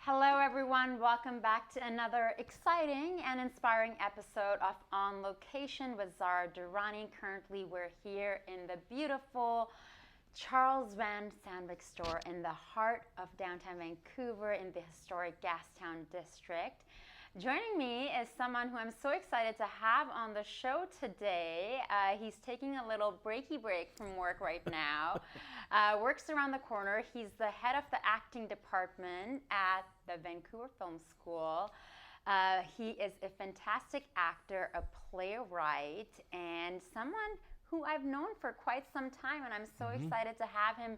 Hello, everyone. Welcome back to another exciting and inspiring episode of On Location with Zara Durrani. Currently, we're here in the beautiful Charles Van Sandwyk store in the heart of downtown Vancouver in the historic Gastown district. Joining me is someone who I'm so excited to have on the show today. He's taking a little breaky break from work right now. Works around the corner. He's the head of the acting department at the Vancouver Film School. He is a fantastic actor, a playwright, and someone who I've known for quite some time, and I'm so excited to have him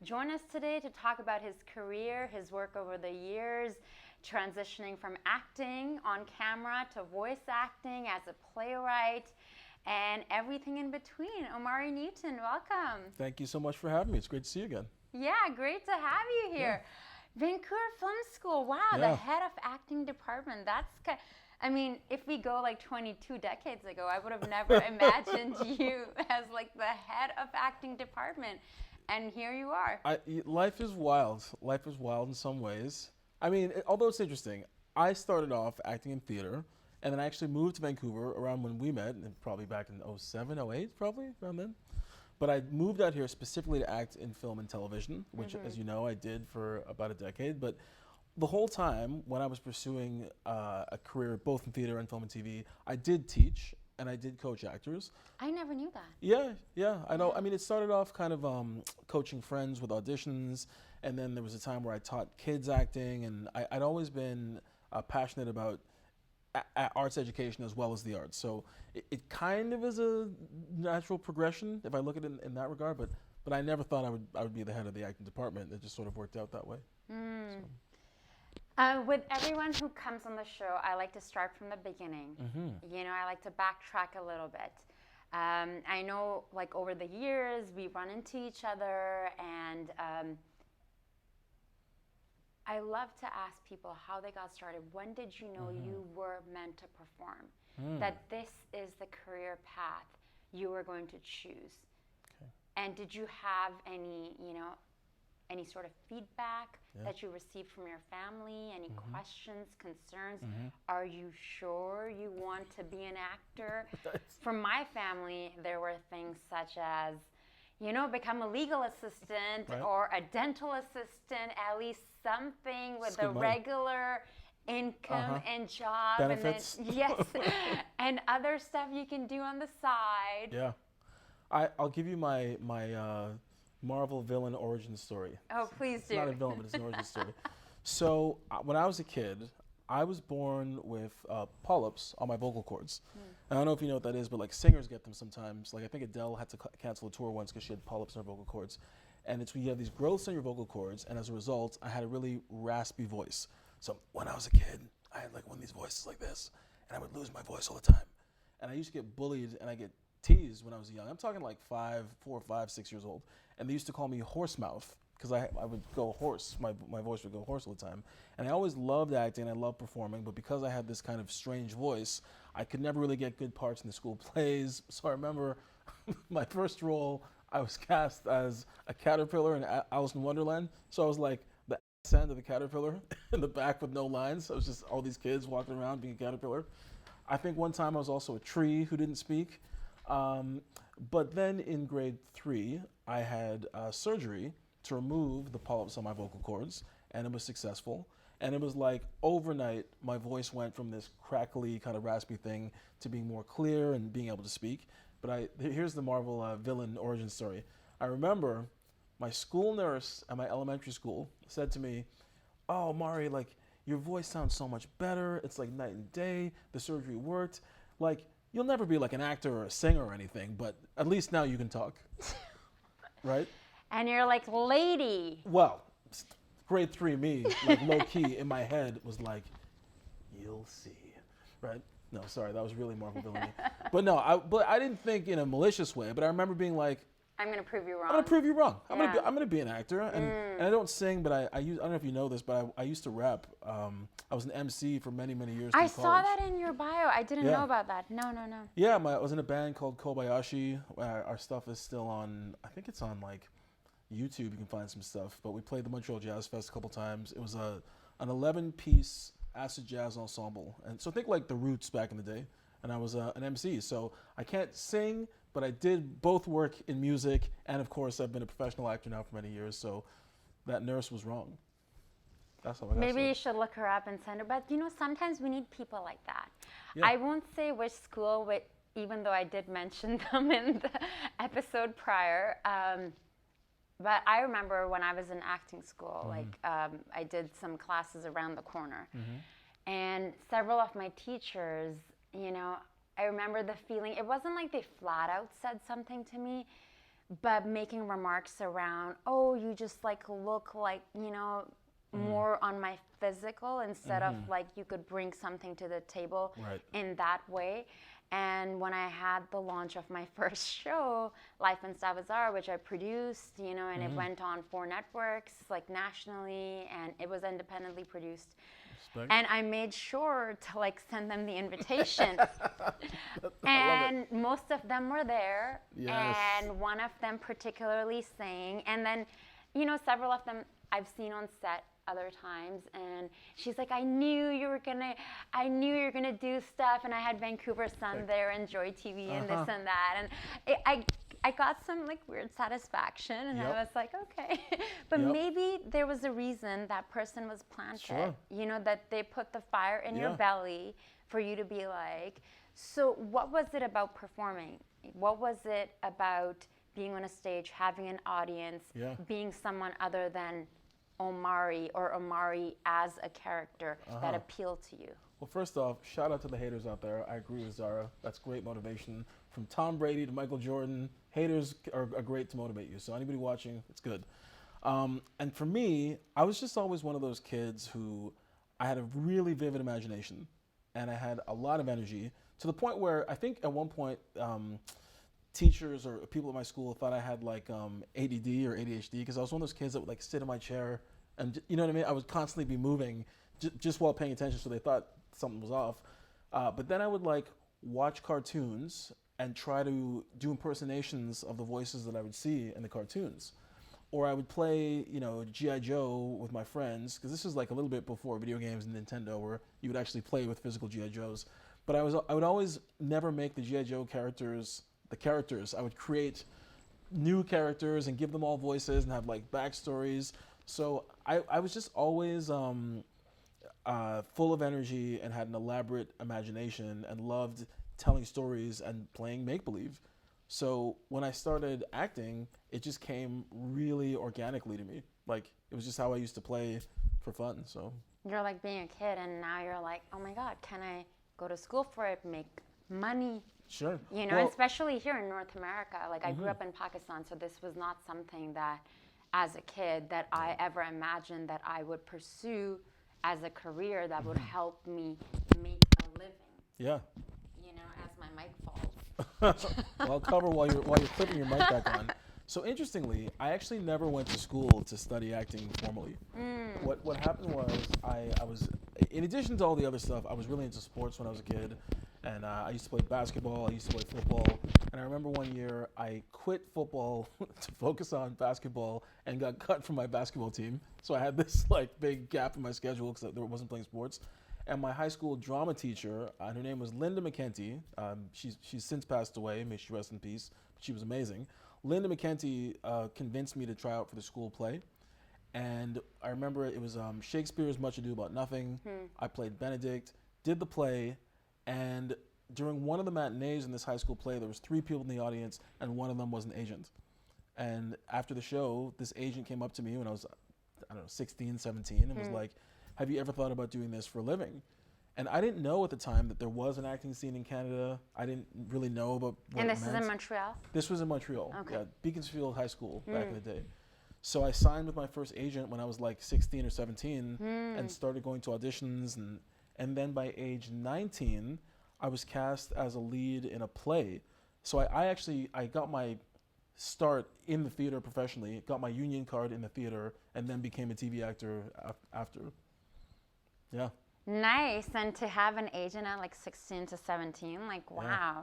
join us today to talk about his career, his work over the years, transitioning from acting on camera to voice acting as a playwright, and everything in between. Omari Newton, welcome. Thank you so much for having me. It's great to see you again. Yeah, great to have you here. Yeah. Vancouver Film School, wow, the head of acting department. I mean, if we go like 22 decades ago, I would have never imagined you as like the head of acting department. And here you are. Life is wild. Life is wild in some ways. I mean, although it's interesting, I started off acting in theater, and then I actually moved to Vancouver around when we met, and probably back in 07, 08, probably, around then. But I moved out here specifically to act in film and television, which, as you know, I did for about a decade. But the whole time, when I was pursuing a career both in theater and film and TV, I did teach, and I did coach actors. I never knew that. Yeah, I know. I mean, it started off kind of coaching friends with auditions, and then there was a time where I taught kids acting, and I'd always been passionate about arts education as well as the arts. So it kind of is a natural progression if I look at it in that regard, but I never thought I would be the head of the acting department. It just sort of worked out that way. With everyone who comes on the show, I like to start from the beginning. You know, I like to backtrack a little bit. I know, like, over the years, we run into each other, and I love to ask people how they got started. When did you know you were meant to perform? That this is the career path you were going to choose? Okay. And did you have any sort of feedback that you received from your family? Any questions, concerns? Are you sure you want to be an actor? From my family, there were things such as, become a legal assistant or a dental assistant, at least something with a regular income and job. Benefits. And then, yes, and other stuff you can do on the side. Yeah. I'll give you my Marvel villain origin story. Oh, please do. It's not a villain, but it's an origin story. So when I was a kid, I was born with polyps on my vocal cords. I don't know if you know what that is, but like singers get them sometimes. Like I think Adele had to cancel a tour once because she had polyps in her vocal cords. And it's when you have these growths in your vocal cords, and as a result, I had a really raspy voice. So when I was a kid, I had like one of these voices like this, and I would lose my voice all the time. And I used to get bullied, and I get teased when I was young. I'm talking like 4, 5, 6 years old. And they used to call me horse mouth because I would go hoarse. My voice would go hoarse all the time. And I always loved acting. I loved performing. But because I had this kind of strange voice, I could never really get good parts in the school plays. So I remember my first role, I was cast as a caterpillar in Alice in Wonderland. So I was like the end of the caterpillar in the back with no lines. So it was just all these kids walking around being a caterpillar. I think one time I was also a tree who didn't speak. But then in grade 3, I had surgery to remove the polyps on my vocal cords, and it was successful. And it was like overnight, my voice went from this crackly kind of raspy thing to being more clear and being able to speak. But here's the Marvel villain origin story. I remember my school nurse at my elementary school said to me, "Oh, Mari, like your voice sounds so much better. It's like night and day. The surgery worked. Like, you'll never be like an actor or a singer or anything, but at least now you can talk." Right? And you're like, lady. Well, grade 3 me, like low key in my head was like, "You'll see," right? No, sorry, that was really Marvel villainy. But no, I didn't think in a malicious way. But I remember being like, I'm going to prove you wrong. I'm going to prove you wrong. I'm going to be an actor, and I don't sing, but I don't know if you know this, but I used to rap. I was an MC for many years. I saw that in your bio. I didn't know about that. No. Yeah, I was in a band called Kobayashi. Our stuff is still on. I think it's on like YouTube. You can find some stuff. But we played the Montreal Jazz Fest a couple times. It was a an 11-piece acid jazz ensemble. And so think like the Roots back in the day. And I was an MC. So I can't sing, but I did both work in music. And of course, I've been a professional actor now for many years. So that nurse was wrong. That's how I got Maybe you started. should look her up and send her. But sometimes we need people like that. Yeah. I won't say which school, even though I did mention them in the episode prior. But I remember when I was in acting school, I did some classes around the corner. And several of my teachers, I remember the feeling. It wasn't like they flat out said something to me, but making remarks around, oh, you just look like, more on my physical instead of like you could bring something to the table in that way. And when I had the launch of my first show, Life and Style with Zara, which I produced, and it went on 4 networks, nationally, and it was independently produced. Respect. And I made sure to send them the invitation. And most of them were there. Yes. And one of them particularly sang. And then, several of them I've seen on set other times, and she's like, I knew you were gonna do stuff. And I had Vancouver Sun there and Joy TV and this and that, and I got some weird satisfaction, and I was like, okay. But maybe there was a reason that person was planted. Sure. That they put the fire in your belly for you to be like. So what was it about performing? What was it about being on a stage, having an audience, being someone other than Omari, or Omari as a character, that appealed to you? Well, first off, shout out to the haters out there. I agree with Zara. That's great motivation. From Tom Brady to Michael Jordan, haters are great to motivate you. So anybody watching, it's good. And for me, I was just always one of those kids who I had a really vivid imagination, and I had a lot of energy, to the point where I think at one point, teachers or people at my school thought I had ADD or ADHD, because I was one of those kids that would sit in my chair, and you know what I mean? I would constantly be moving just while paying attention, so they thought something was off. But then I would watch cartoons and try to do impersonations of the voices that I would see in the cartoons. Or I would play, G.I. Joe with my friends, because this is a little bit before video games and Nintendo, where you would actually play with physical G.I. Joes. But I would always never make the G.I. Joe characters the characters. I would create new characters and give them all voices and have backstories. So I was just always full of energy and had an elaborate imagination and loved telling stories and playing make-believe. So when I started acting, it just came really organically to me. It was just how I used to play for fun. So you're being a kid, and now you're oh my God, can I go to school for it, make money? Sure. Well, especially here in North America. I grew up in Pakistan, so this was not something that, as a kid, that I ever imagined that I would pursue as a career that would help me make a living. Yeah. As my mic falls. Well, I'll cover while you're clipping your mic back on. So interestingly, I actually never went to school to study acting formally. What happened was I was, in addition to all the other stuff, I was really into sports when I was a kid. And I used to play basketball, I used to play football. And I remember one year I quit football to focus on basketball and got cut from my basketball team. So I had this big gap in my schedule because I wasn't playing sports. And my high school drama teacher, her name was Linda McKenty. She's since passed away, may she rest in peace. But she was amazing. Linda McKenty convinced me to try out for the school play. And I remember it was Shakespeare's Much Ado About Nothing. I played Benedict, did the play. And during one of the matinees in this high school play, there was 3 people in the audience, and one of them was an agent. And after the show, this agent came up to me when I was, 16, 17, and was like, have you ever thought about doing this for a living? And I didn't know at the time that there was an acting scene in Canada. I didn't really know about what it meant. And this is in Montreal? This was in Montreal. Okay. Yeah, Beaconsfield High School back in the day. So I signed with my first agent when I was 16 or 17 and started going to auditions, and then by age 19, I was cast as a lead in a play. So I got my start in the theater professionally, got my union card in the theater, and then became a TV actor after. Yeah. Nice. And to have an agent at 16 to 17, wow. Yeah.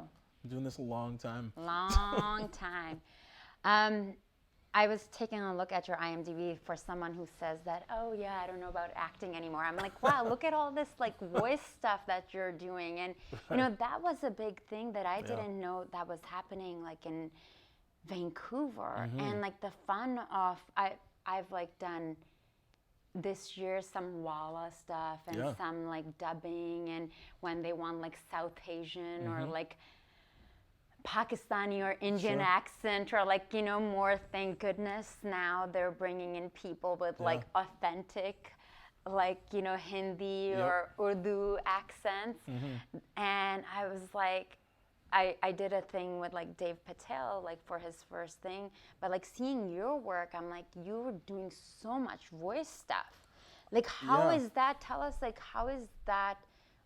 I'm doing this a long time. Long time. I was taking a look at your IMDb for someone who says that, oh yeah, I don't know about acting anymore. I'm like, wow, look at all this like voice stuff that you're doing. And you know, that was a big thing that I didn't know that was happening like in Vancouver. And like the fun of, I've like done this year some Walla stuff and some like dubbing, and when they want like South Asian or like Pakistani or Indian accent, or like, you know, more, thank goodness now they're bringing in people with like authentic, like, you know, Hindi or Urdu accents. And I was like, I did a thing with like Dave Patel, like for his first thing, but like seeing your work, I'm like, you were doing so much voice stuff. Like, how is that? Tell us, like, how is that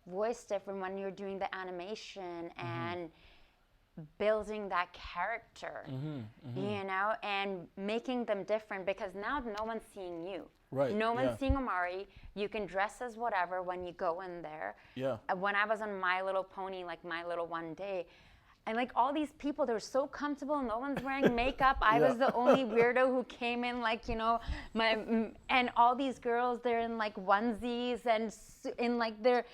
voice different when you're doing the animation and building that character, you know, and making them different, because now no one's seeing you. Right. No one's seeing Omari. You can dress as whatever when you go in there. Yeah. When I was on My Little Pony, like My Little One Day, and like all these people, they're so comfortable. No one's wearing makeup. I was the only weirdo who came in, like, you know, and all these girls, they're in like onesies and in like their.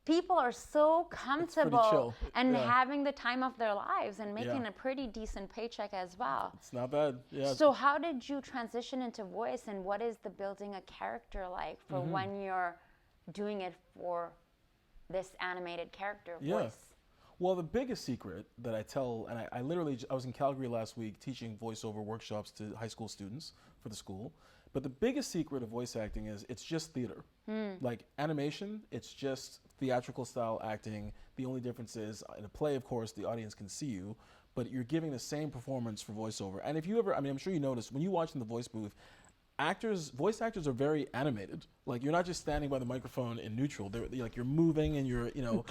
People are so comfortable and having the time of their lives and making a pretty decent paycheck as well. It's not bad. Yeah. So how did you transition into voice, and what is the building a character like for when you're doing it for this animated character voice? Well, the biggest secret that I tell, and I literally, I was in Calgary last week teaching voiceover workshops to high school students for the school. But the biggest secret of voice acting is it's just theater. Like animation, it's just theatrical style acting. The only difference is in a play, of course, the audience can see you, but you're giving the same performance for voiceover. And if you ever, I mean, I'm sure you noticed when you watch in the voice booth, voice actors are very animated. Like, you're not just standing by the microphone in neutral. They're like, you're moving and you're, you know.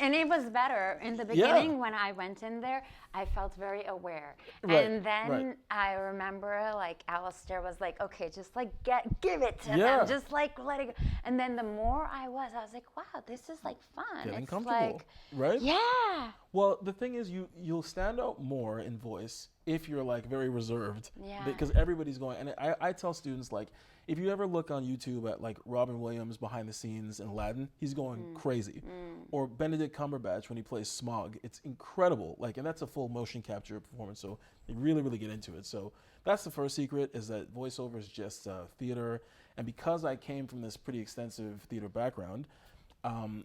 And it was better in the beginning when I went in there. I felt very aware. And then I remember like Alistair was like, okay, just like give it to them. Just like let it go. And then the more I was like, wow, this is like fun. Getting it's comfortable, like, right? Yeah. Well, the thing is, you'll stand out more in voice if you're like very reserved. Yeah. Because everybody's going, and I tell students, like, if you ever look on YouTube at like Robin Williams behind the scenes in Aladdin, he's going crazy. Or Benedict Cumberbatch when he plays Smog, it's incredible. Like, and that's a full motion capture performance, so they really, really get into it. So that's the first secret, is that voiceover is just theater. And because I came from this pretty extensive theater background,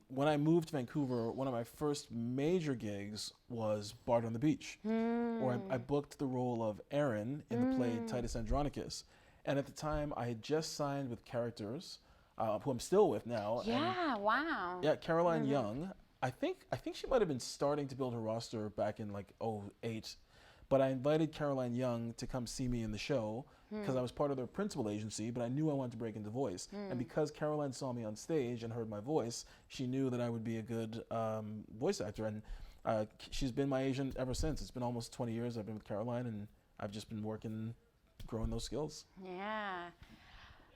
when I moved to Vancouver, one of my first major gigs was Bard on the Beach, where I booked the role of Aaron in the play Titus Andronicus. And at the time, I had just signed with characters, who I'm still with now. Yeah, wow. Yeah, Caroline Young. I think she might have been starting to build her roster back in like 2008. But I invited Caroline Young to come see me in the show because I was part of their principal agency, but I knew I wanted to break into voice. And because Caroline saw me on stage and heard my voice, she knew that I would be a good voice actor. And she's been my agent ever since. It's been almost 20 years I've been with Caroline, and I've just been growing those skills. Yeah.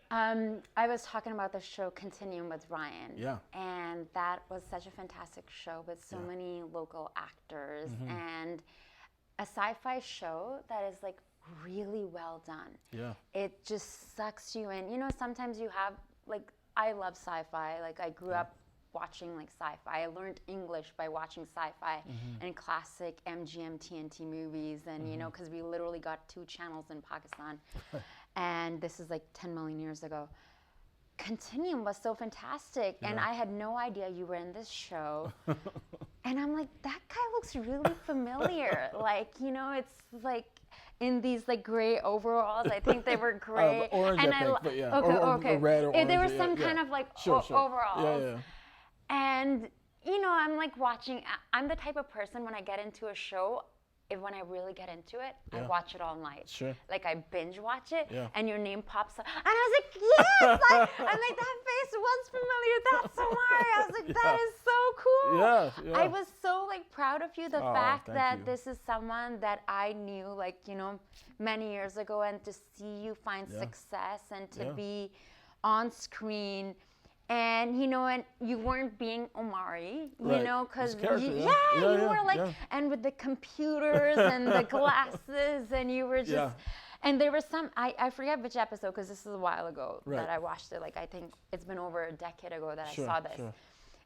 I was talking about the show Continuum with Ryan. Yeah. And that was such a fantastic show with so many local actors and a sci-fi show that is like really well done. Yeah. It just sucks you in. You know, sometimes you have, like, I love sci-fi. Like, I grew up watching like sci-fi. I learned English by watching sci-fi and classic MGM TNT movies, and you know, because we literally got 2 channels in Pakistan, and this is like 10 million years ago. Continuum was so fantastic, and I had no idea you were in this show. And I'm like, that guy looks really familiar. Like, you know, it's like in these like gray overalls. I think they were gray. Orange, and I think, but yeah. Okay. Or red or orange. There was some kind of like overalls. Yeah. And, you know, I'm like watching, I'm the type of person when I get into a show, when I really get into it, I watch it all night. Sure. Like, I binge watch it, and your name pops up. And I was like, yes! I'm like, that face was familiar. That's Omari. I was like, that is so cool. Yeah. I was so, like, proud of you. The fact that this is someone that I knew, like, you know, many years ago, and to see you find success and to be on screen. And, you know, and you weren't being Omari, you know, because you were like, and with the computers and the glasses, and you were just, And there was some, I forget which episode, because this is a while ago Right. that I watched it. Like, I think it's been over a decade ago that Sure, I saw this. sure.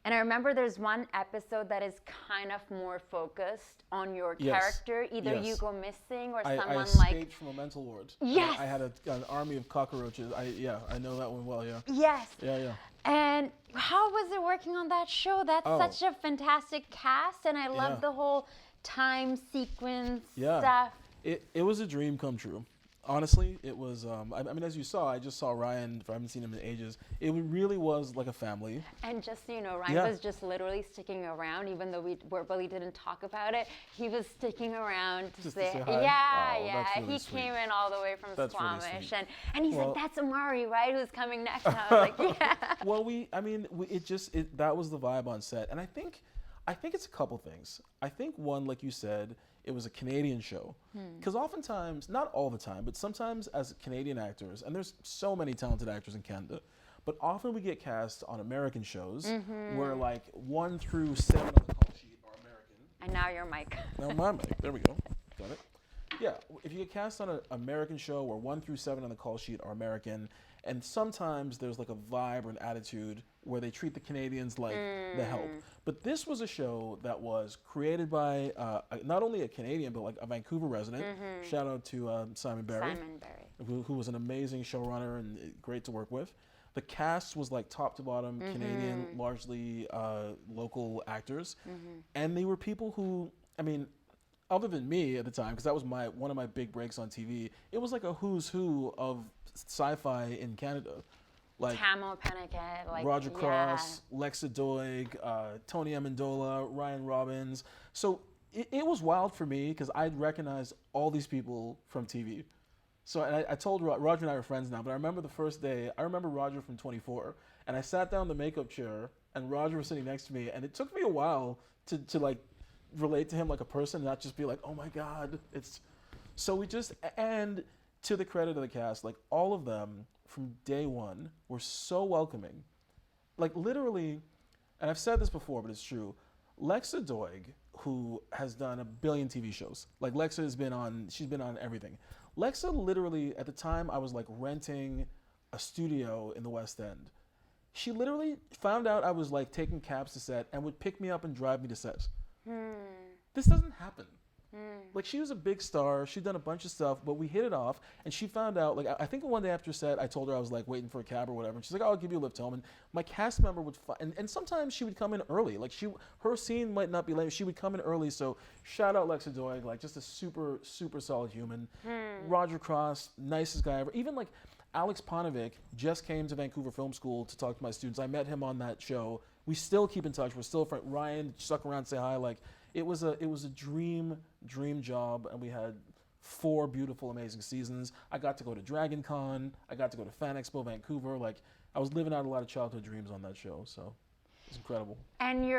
And I remember there's one episode that is kind of more focused on your Yes, character. Either you yes. go missing or I someone escaped from a mental ward. Yes. I had an army of cockroaches. I know that one well, yeah. Yes. Yeah. And how was it working on that show? That's such a fantastic cast, and I love Yeah. the whole time sequence Yeah. stuff. It was a dream come true. Honestly, it was. I mean, as you saw, I just saw Ryan. I haven't seen him in ages. It really was like a family. And just so you know, Ryan Yeah. was just literally sticking around, even though we verbally didn't talk about it. He was sticking around to Just say, to say hi? yeah, Oh, yeah. that's really He sweet. came in all the way from That's really Squamish, sweet. and he's Well- like, that's Omari, right? Who's coming next? And I was like, yeah. Well, that was the vibe on set, and I think it's a couple things. I think one, like you said, it was a Canadian show, because oftentimes, not all the time, but sometimes as Canadian actors, and there's so many talented actors in Canada, but often we get cast on American shows where like 1 through 7 on the call sheet are American. And now you're Mike. No, my mic. There we go. Got it. Yeah, if you get cast on an American show where 1 through 7 on the call sheet are American, and sometimes there's like a vibe or an attitude where they treat the Canadians like the help. But this was a show that was created by not only a Canadian, but like a Vancouver resident. Shout out to Simon Barry, Simon Barry. who was an amazing showrunner and great to work with. The cast was like top to bottom Canadian, largely local actors. And they were people who, I mean, other than me at the time, because that was one of my big breaks on TV, it was like a who's who of sci-fi in Canada. Like Tamil Penniket, like Roger Cross, Lexa Doig, Tony Amendola, Ryan Robbins. So it was wild for me because I'd recognized all these people from TV. So and I told Roger and I are friends now, but I remember the first day, I remember Roger from 24, and I sat down in the makeup chair, and Roger was sitting next to me, and it took me a while to like relate to him like a person, not just be like, oh my God. So we just, and to the credit of the cast, like all of them from day one were so welcoming. Like literally, and I've said this before, but it's true, Lexa Doig, who has done a billion TV shows, like Lexa she's been on everything. Lexa literally, at the time I was like renting a studio in the West End, she literally found out I was like taking cabs to set and would pick me up and drive me to set. This doesn't happen. Like she was a big star, she'd done a bunch of stuff, but we hit it off, and she found out, like I think one day after set, I told her I was like waiting for a cab or whatever, and she's like, oh, I'll give you a lift home, and my cast member would, and sometimes she would come in early, like her scene might not be late, she would come in early, so shout out Lexa Doig, like just a super, super solid human. Roger Cross, nicest guy ever. Even like Alex Ponovic just came to Vancouver Film School to talk to my students. I met him on that show. We still keep in touch, we're still friends. Ryan, stuck around, say hi, like, it was a dream job, and we had 4 beautiful, amazing seasons. I got to go to Dragon Con. I got to go to Fan Expo Vancouver. Like, I was living out a lot of childhood dreams on that show, so it's incredible. And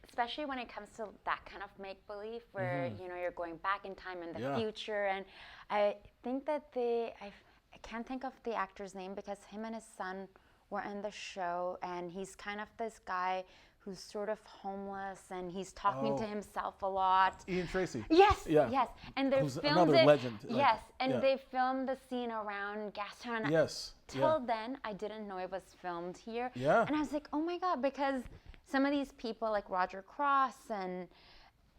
especially when it comes to that kind of make-believe, where you're going back in time in the future, and I think that I can't think of the actor's name because him and his son were in the show, and he's kind of this guy who's sort of homeless, and he's talking to himself a lot. Ian Tracy. Yes, Yeah. yes. And they Who's filmed another it. legend, like, Yes, and yeah. they filmed the scene around Gastown. Yes. Till then, I didn't know it was filmed here. Yeah. And I was like, oh my God, because some of these people like Roger Cross and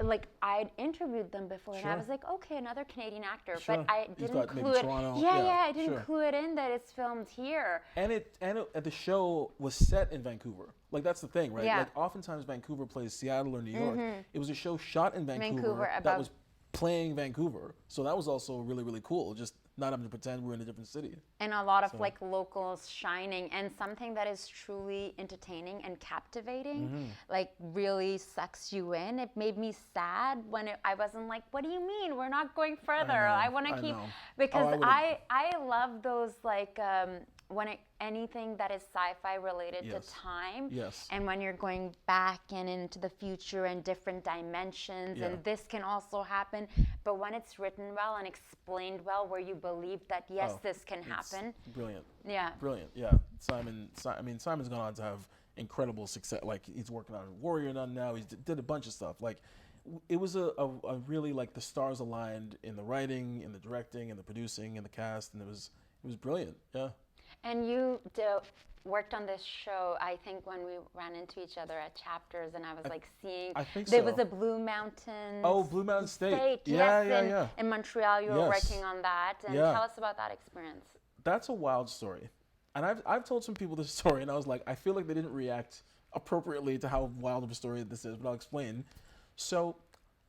like I'd interviewed them before, and I Sure. was like, okay, another Canadian actor, Sure. but I He's didn't got maybe clue it. Toronto. I didn't Sure. clue it in that it's filmed here. And the show was set in Vancouver. Like that's the thing, right? Yeah. Like oftentimes Vancouver plays Seattle or New York. It was a show shot in Vancouver, Vancouver, that about- was playing Vancouver. So that was also really, really cool. Just not having to pretend we're in a different city. And a lot of like locals shining, and something that is truly entertaining and captivating, like really sucks you in. It made me sad when I wasn't like, what do you mean? We're not going further. I want to keep, know. because Oh, I love those like, anything that is sci-fi related Yes. to time, Yes. and when you're going back and into the future and different dimensions, Yeah. and this can also happen, but when it's written well and explained well, where you believe that yes, this can It's happen. Brilliant. Yeah. Brilliant. Yeah. Simon's gone on to have incredible success. Like he's working on Warrior Nun now. He did a bunch of stuff. Like It was a really like the stars aligned in the writing, in the directing, in the producing, in the cast, and it was brilliant. Yeah. And you worked on this show, I think, when we ran into each other at Chapters, and I was like seeing. I think there so. was a Blue Mountain. Oh, Blue Mountain State. Yes, in Montreal, you were working on that. And Yeah. tell us about that experience. That's a wild story, and I've told some people this story, and I was like, I feel like they didn't react appropriately to how wild of a story this is, but I'll explain. So,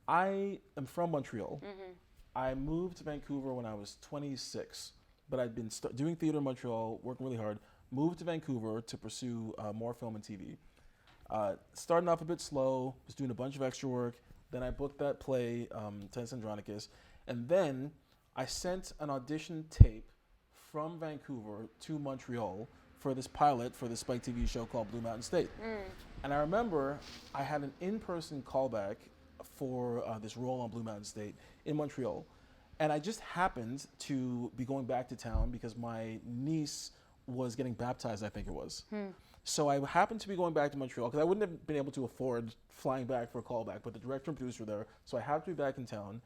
I am from Montreal. Mm-hmm. I moved to Vancouver when I was 26, but I'd been doing theater in Montreal, working really hard. Moved to Vancouver to pursue more film and TV. Starting off a bit slow, was doing a bunch of extra work. Then I booked that play, Tennis Andronicus, and then I sent an audition tape from Vancouver to Montreal for this pilot for this Spike TV show called Blue Mountain State. And I remember I had an in-person callback for this role on Blue Mountain State in Montreal. And I just happened to be going back to town because my niece was getting baptized, I think it was. So I happened to be going back to Montreal because I wouldn't have been able to afford flying back for a callback, but the director and producer were there. So I happened to be back in town,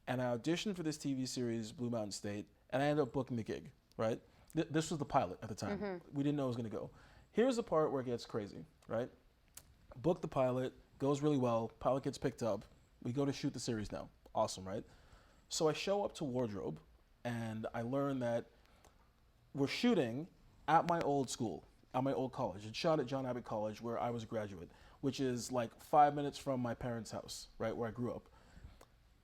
and I auditioned for this TV series, Blue Mountain State, and I ended up booking the gig, right? This was the pilot at the time. We didn't know it was going to go. Here's the part where it gets crazy, right? Book the pilot, goes really well, pilot gets picked up, we go to shoot the series now. Awesome, right? So I show up to wardrobe, and I learn that we're shooting at my old school, at my old college. It's shot at John Abbott College, where I was a graduate, which is like 5 minutes from my parents' house, right, where I grew up.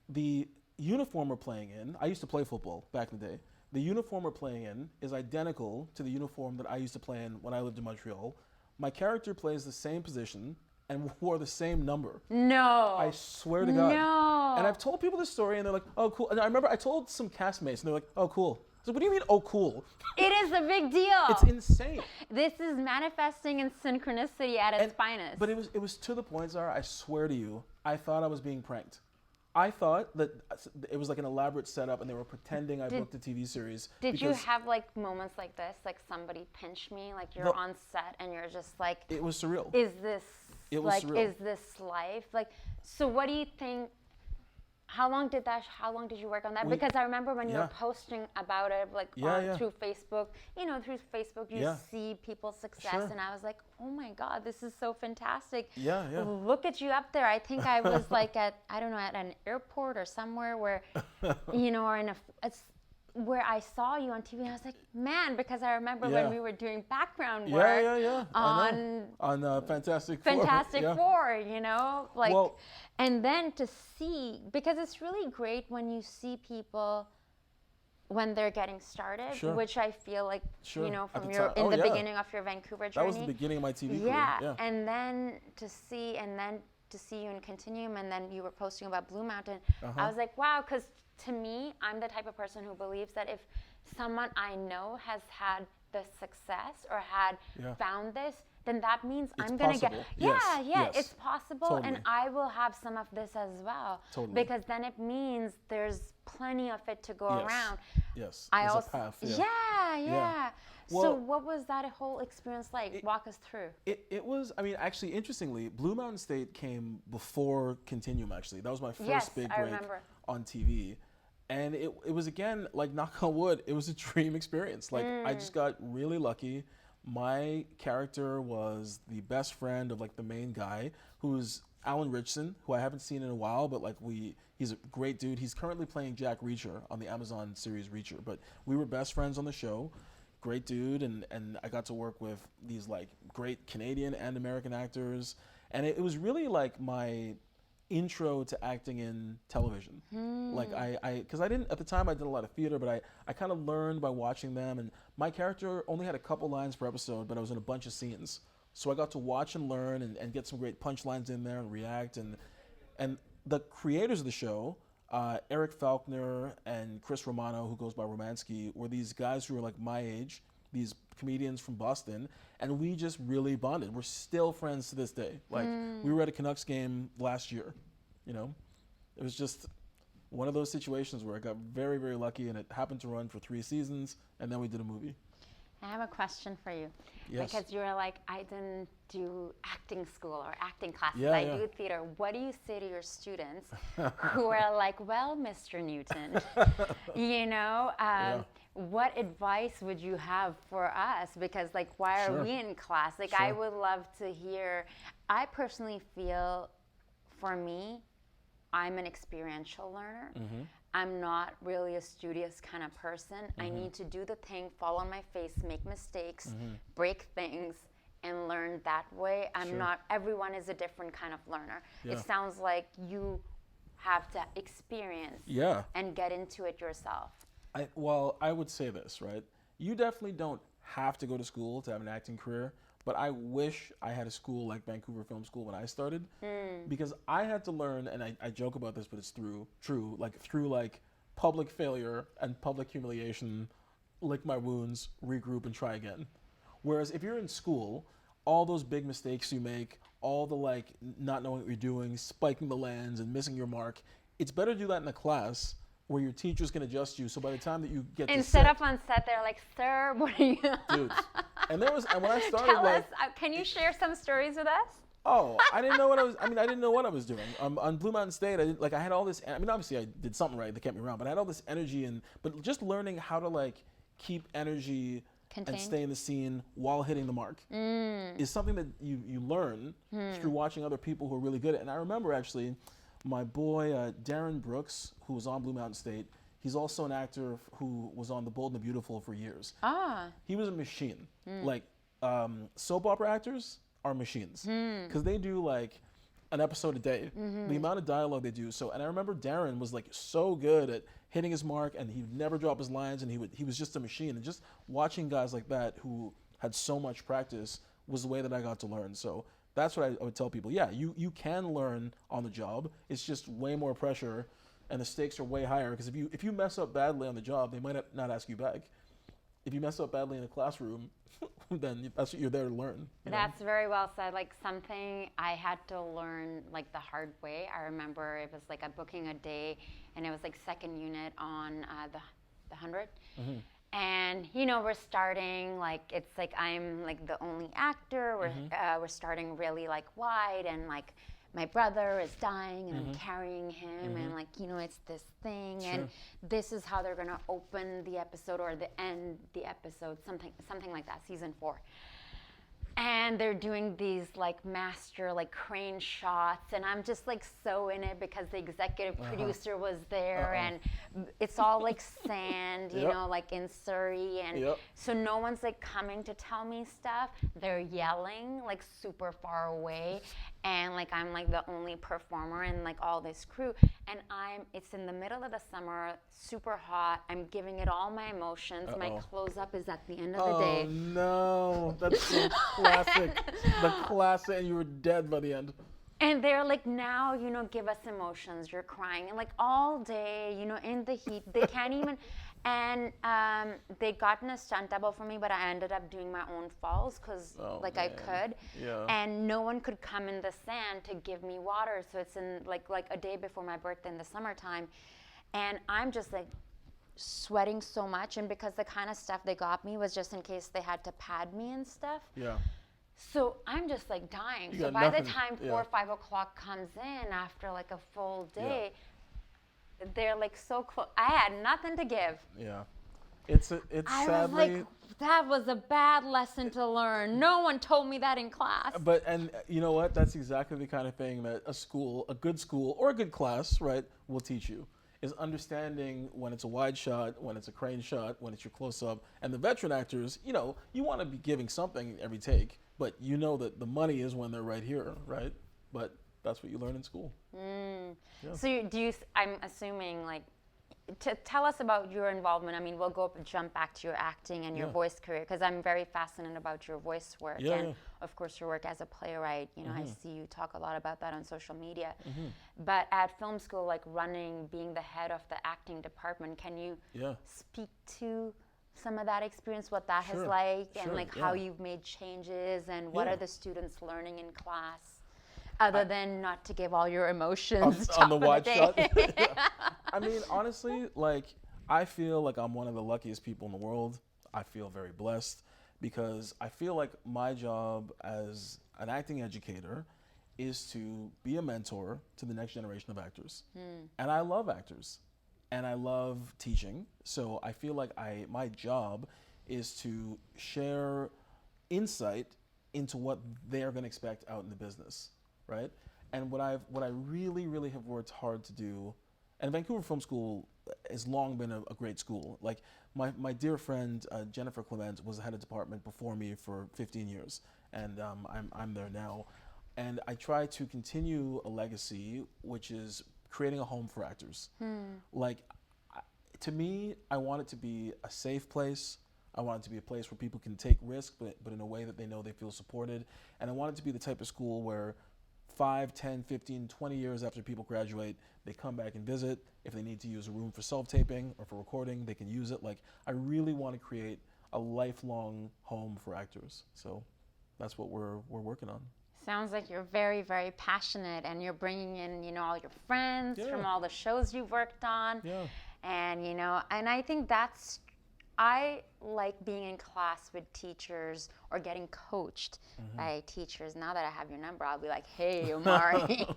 The uniform we're playing in, I used to play football back in the day. The uniform we're playing in is identical to the uniform that I used to play in when I lived in Montreal. My character plays the same position and wore the same number. No. I swear to God. No. And I've told people this story, and they're like, oh, cool. And I remember I told some castmates, and they're like, oh, cool. I was like, what do you mean, oh, cool? It is a big deal. It's insane. This is manifesting in synchronicity at its finest. But it was to the point, Zara, I swear to you, I thought I was being pranked. I thought that it was like an elaborate setup, and they were pretending I booked a TV series. Did you have like moments like this, like somebody pinched me, like you're on set and you're just like, it was surreal. Is this surreal. Is this life? Like, so what do you think? How long did you work on that? Because I remember when you were posting about it, like through Facebook. You know, through Facebook you see people's success, and I was like, oh my God, this is so fantastic. Yeah. Look at you up there. I think I was like at an airport or somewhere where, you know, or where I saw you on TV, and I was like, man, because I remember when we were doing background work on Fantastic Four. Fantastic Four, you know, like, and then to see, because it's really great when you see people when they're getting started, which I feel like, you know, from the beginning of your Vancouver journey. That was the beginning of my TV career. Yeah, and then to see you in Continuum, and then you were posting about Blue Mountain. I was like, wow, because to me, I'm the type of person who believes that if someone I know has had the success or had found this, then that means I'm going to get... it's possible. Totally. And I will have some of this as well. Totally. Because then it means there's plenty of it to go around. Yes, I there's also, a path. Yeah. Well, so what was that whole experience like? Walk us through. It was, I mean, actually, interestingly, Blue Mountain State came before Continuum, actually. That was my first big break on TV. And it was, again, like, knock on wood, it was a dream experience. Like, I just got really lucky. My character was the best friend of, like, the main guy, who's Alan Richson, who I haven't seen in a while, but, like, he's a great dude. He's currently playing Jack Reacher on the Amazon series Reacher. But we were best friends on the show. Great dude. And I got to work with these, like, great Canadian and American actors. And it was really, like, my intro to acting in television. Like because I didn't, at the time I did a lot of theater, but I kind of learned by watching them, and my character only had a couple lines per episode, but I was in a bunch of scenes. So I got to watch and learn and get some great punchlines in there and react. And the creators of the show, Eric Faulkner and Chris Romano, who goes by Romansky, were these guys who were like my age, these comedians from Boston, and we just really bonded. We're still friends to this day. Like, we were at a Canucks game last year, you know? It was just one of those situations where I got very, very lucky, and it happened to run for 3 seasons, and then we did a movie. I have a question for you. Yes. Because you were like, I didn't do acting school or acting classes. Yeah, I do theater. What do you say to your students who are like, well, Mr. Newton, what advice would you have for us? Because like, why are we in class? Like, I would love to hear. I personally feel, for me, I'm an experiential learner. I'm not really a studious kind of person. I need to do the thing, fall on my face, make mistakes, break things, and learn that way. I'm not, everyone is a different kind of learner. Yeah. It sounds like you have to experience and get into it yourself. I would say this, right? You definitely don't have to go to school to have an acting career, but I wish I had a school like Vancouver Film School when I started, because I had to learn, and I joke about this, but it's through public failure and public humiliation, lick my wounds, regroup, and try again. Whereas if you're in school, all those big mistakes you make, all the like not knowing what you're doing, spiking the lens and missing your mark, it's better to do that in a class where your teachers can adjust you. So by the time that you get to set up on set, they're like, "Sir, what are you?" Dudes. And when I started, Tell us. Can you share some stories with us? Oh, I didn't know what I was. I didn't know what I was doing. On Blue Mountain State, I had all this. Obviously, I did something right that kept me around, but I had all this energy, but just learning how to like keep energy Contained. and stay in the scene while hitting the mark is something that you learn through watching other people who are really good at it. And I remember actually, my boy Darren Brooks, who was on Blue Mountain State. He's also an actor who was on The Bold and the Beautiful for years. He was a machine. Like soap opera actors are machines because they do like an episode a day. The amount of dialogue they do. And I remember Darren was like so good at hitting his mark, and he'd never drop his lines, and he was just a machine. And just watching guys like that who had so much practice was the way that I got to learn. So that's what I would tell people. Yeah, you can learn on the job. It's just way more pressure, and the stakes are way higher, because if you mess up badly on the job, they might not ask you back. If you mess up badly in a classroom, then that's what you're there to learn. That's very well said. Like something I had to learn like the hard way. I remember it was like a booking a day, and it was like second unit on the 100. And we're starting like, it's like I'm like the only actor. We're starting really like wide, and like my brother is dying, and I'm carrying him, and like it's this thing, and this is how they're gonna open the episode or end the episode, something like that, season 4. And they're doing these like master like crane shots, and I'm just like so in it because the executive producer was there, and it's all like sand, you know, like in Surrey, and so no one's like coming to tell me stuff. They're yelling like super far away, and like I'm like the only performer and like all this crew, and it's in the middle of the summer, super hot. I'm giving it all my emotions. My close up is at the end of the day. Oh no, that's so classic. The classic, and you were dead by the end. And they're like, now, give us emotions. You're crying. And like all day, in the heat, they can't even. And they gotten a stunt double for me, but I ended up doing my own falls because I could. Yeah. And no one could come in the sand to give me water. So it's in like a day before my birthday in the summertime. And I'm just like sweating so much. And because the kind of stuff they got me was just in case they had to pad me and stuff. Yeah. So I'm just like dying. You So got by nothing. the time 4 or 5 o'clock comes in after like a full day, they're like so close. I had nothing to give. Yeah. It's I sadly. was like, that was a bad lesson to learn. No one told me that in class. And you know what? That's exactly the kind of thing that a good school or a good class, right, will teach you. Is understanding when it's a wide shot, when it's a crane shot, when it's your close-up. And the veteran actors, you want to be giving something every take, but you know that the money is when they're right here, right? But that's what you learn in school. Yeah. So I'm assuming, like, to tell us about your involvement. I mean, we'll jump back to your acting and your voice career, because I'm very fascinated about your voice work, and of course your work as a playwright. I see you talk a lot about that on social media. But at film school, like being the head of the acting department, can you speak to some of that experience, what that has like, and like how you've made changes, and what are the students learning in class? Other than not to give all your emotions on the wide shot. Yeah. I mean, honestly, like, I feel like I'm one of the luckiest people in the world. I feel very blessed because I feel like my job as an acting educator is to be a mentor to the next generation of actors. And I love actors and I love teaching. So I feel like my job is to share insight into what they're going to expect out in the business, right? And what I really, really have worked hard to do, and Vancouver Film School has long been a great school. Like my dear friend Jennifer Clement was the head of department before me for 15 years, and I'm there now. And I try to continue a legacy, which is creating a home for actors. Like, to me, I want it to be a safe place. I want it to be a place where people can take risks, but in a way that they know they feel supported. And I want it to be the type of school where 5, 10, 15, 20 years after people graduate, they come back and visit. If they need to use a room for self-taping or for recording, they can use it. Like, I really want to create a lifelong home for actors. So that's what we're working on. Sounds like you're very, very passionate, and you're bringing in, all your friends from all the shows you've worked on. Yeah. And, and I think I like being in class with teachers or getting coached by teachers. Now that I have your number, I'll be like, hey, Omari.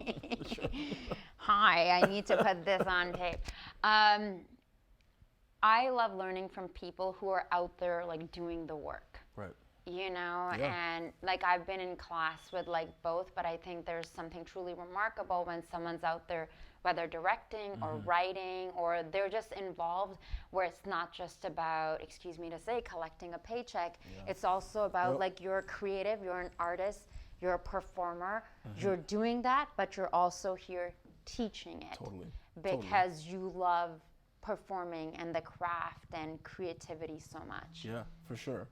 Hi, I need to put this on tape. I love learning from people who are out there, like, doing the work. Right. And like I've been in class with like both, but I think there's something truly remarkable when someone's out there, whether directing or writing, or they're just involved, where it's not just about, excuse me to say, collecting a paycheck. It's also about like, you're creative, you're an artist, you're a performer, you're doing that, but you're also here teaching it. Totally. Because you love performing and the craft and creativity so much. Yeah, for sure.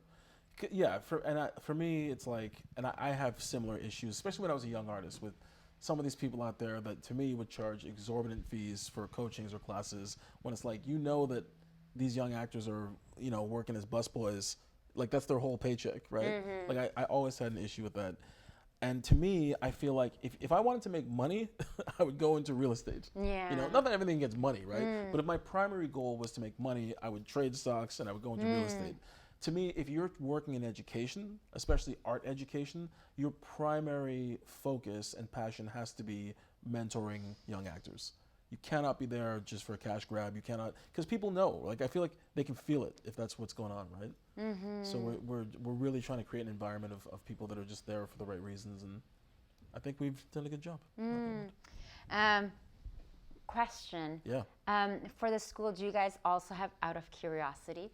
Yeah, for me, it's like, and I have similar issues, especially when I was a young artist, with some of these people out there that to me would charge exorbitant fees for coachings or classes, when it's like, that these young actors are, working as busboys, like that's their whole paycheck, right? Like I always had an issue with that. And to me, I feel like if I wanted to make money, I would go into real estate. Yeah. Not that everything gets money, right? But if my primary goal was to make money, I would trade stocks and I would go into real estate. To me, if you're working in education, especially art education, your primary focus and passion has to be mentoring young actors. You cannot be there just for a cash grab. You cannot, because people know. Like, I feel like they can feel it if that's what's going on, right? So we're really trying to create an environment of people that are just there for the right reasons, and I think we've done a good job. Question. Yeah. For the school, do you guys also have, out of curiosity,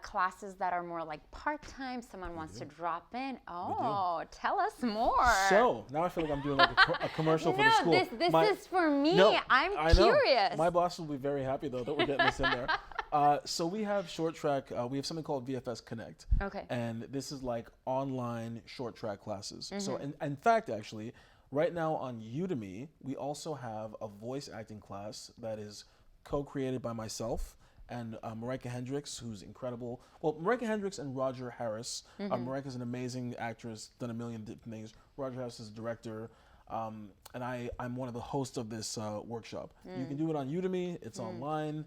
classes that are more like part-time, someone wants to drop in? Oh, tell us more. So now I feel like I'm doing like a commercial for the school. This is for me. No, I'm I curious. Know. My boss will be very happy though that we're getting this in there. So we have short track, we have something called VFS Connect. Okay. And this is like online short track classes. So in fact, actually, right now on Udemy, we also have a voice acting class that is co-created by myself and Marika Hendricks, who's incredible. Well, Marika Hendricks and Roger Harris. Marika's an amazing actress, done a million different things. Roger Harris is a director. And I'm one of the hosts of this workshop. You can do it on Udemy. It's online.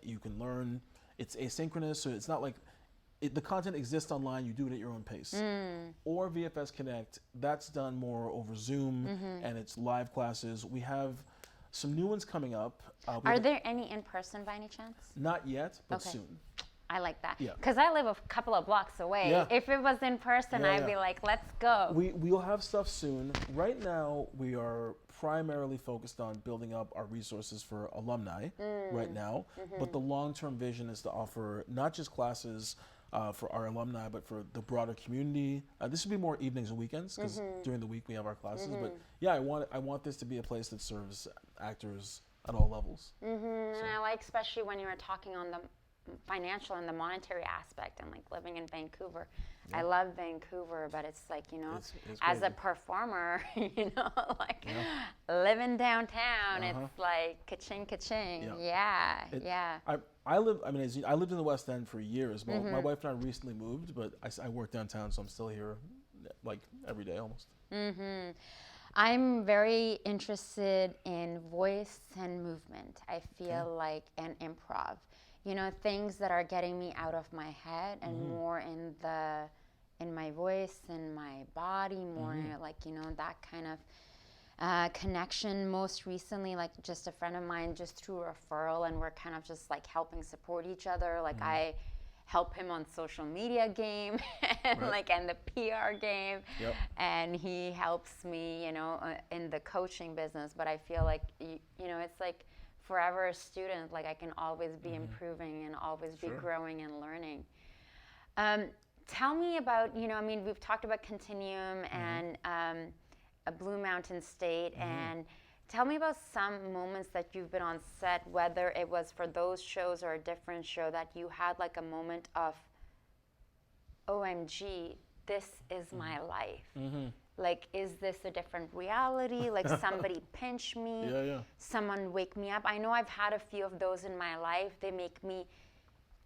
You can learn. It's asynchronous, so it's not like the content exists online. You do it at your own pace. Or VFS Connect, that's done more over Zoom, and it's live classes. We have some new ones coming up. Are there any in person by any chance? Not yet, but soon. I like that. Yeah. Because I live a couple of blocks away. Yeah. If it was in person, I'd be like, let's go. We'll have stuff soon. Right now, we are primarily focused on building up our resources for alumni right now. But the long-term vision is to offer not just classes for our alumni, but for the broader community. This would be more evenings and weekends, because during the week we have our classes. But yeah, I want this to be a place that serves actors at all levels. So. And I like, especially when you were talking on the financial and the monetary aspect, and like living in Vancouver. I love Vancouver, but it's like, it's as a performer, like living downtown, it's like ka-ching, ka-ching. I lived in the West End for years. Well, my wife and I recently moved, but I work downtown, so I'm still here like every day almost. I'm very interested in voice and movement. I feel like, and improv. things that are getting me out of my head and more in my voice and my body, more like, that kind of connection. Most recently, like just a friend of mine, just through referral, and we're kind of just like helping support each other. Like I help him on social media game and and the PR game, and he helps me, in the coaching business. But I feel like it's like forever a student. Like I can always be improving and always be growing and learning. Tell me about, we've talked about Continuum and a Blue Mountain State, and tell me about some moments that you've been on set, whether it was for those shows or a different show, that you had like a moment of, OMG, this is my life. Like, is this a different reality? Like somebody pinch me, someone wake me up. I know I've had a few of those in my life. They make me,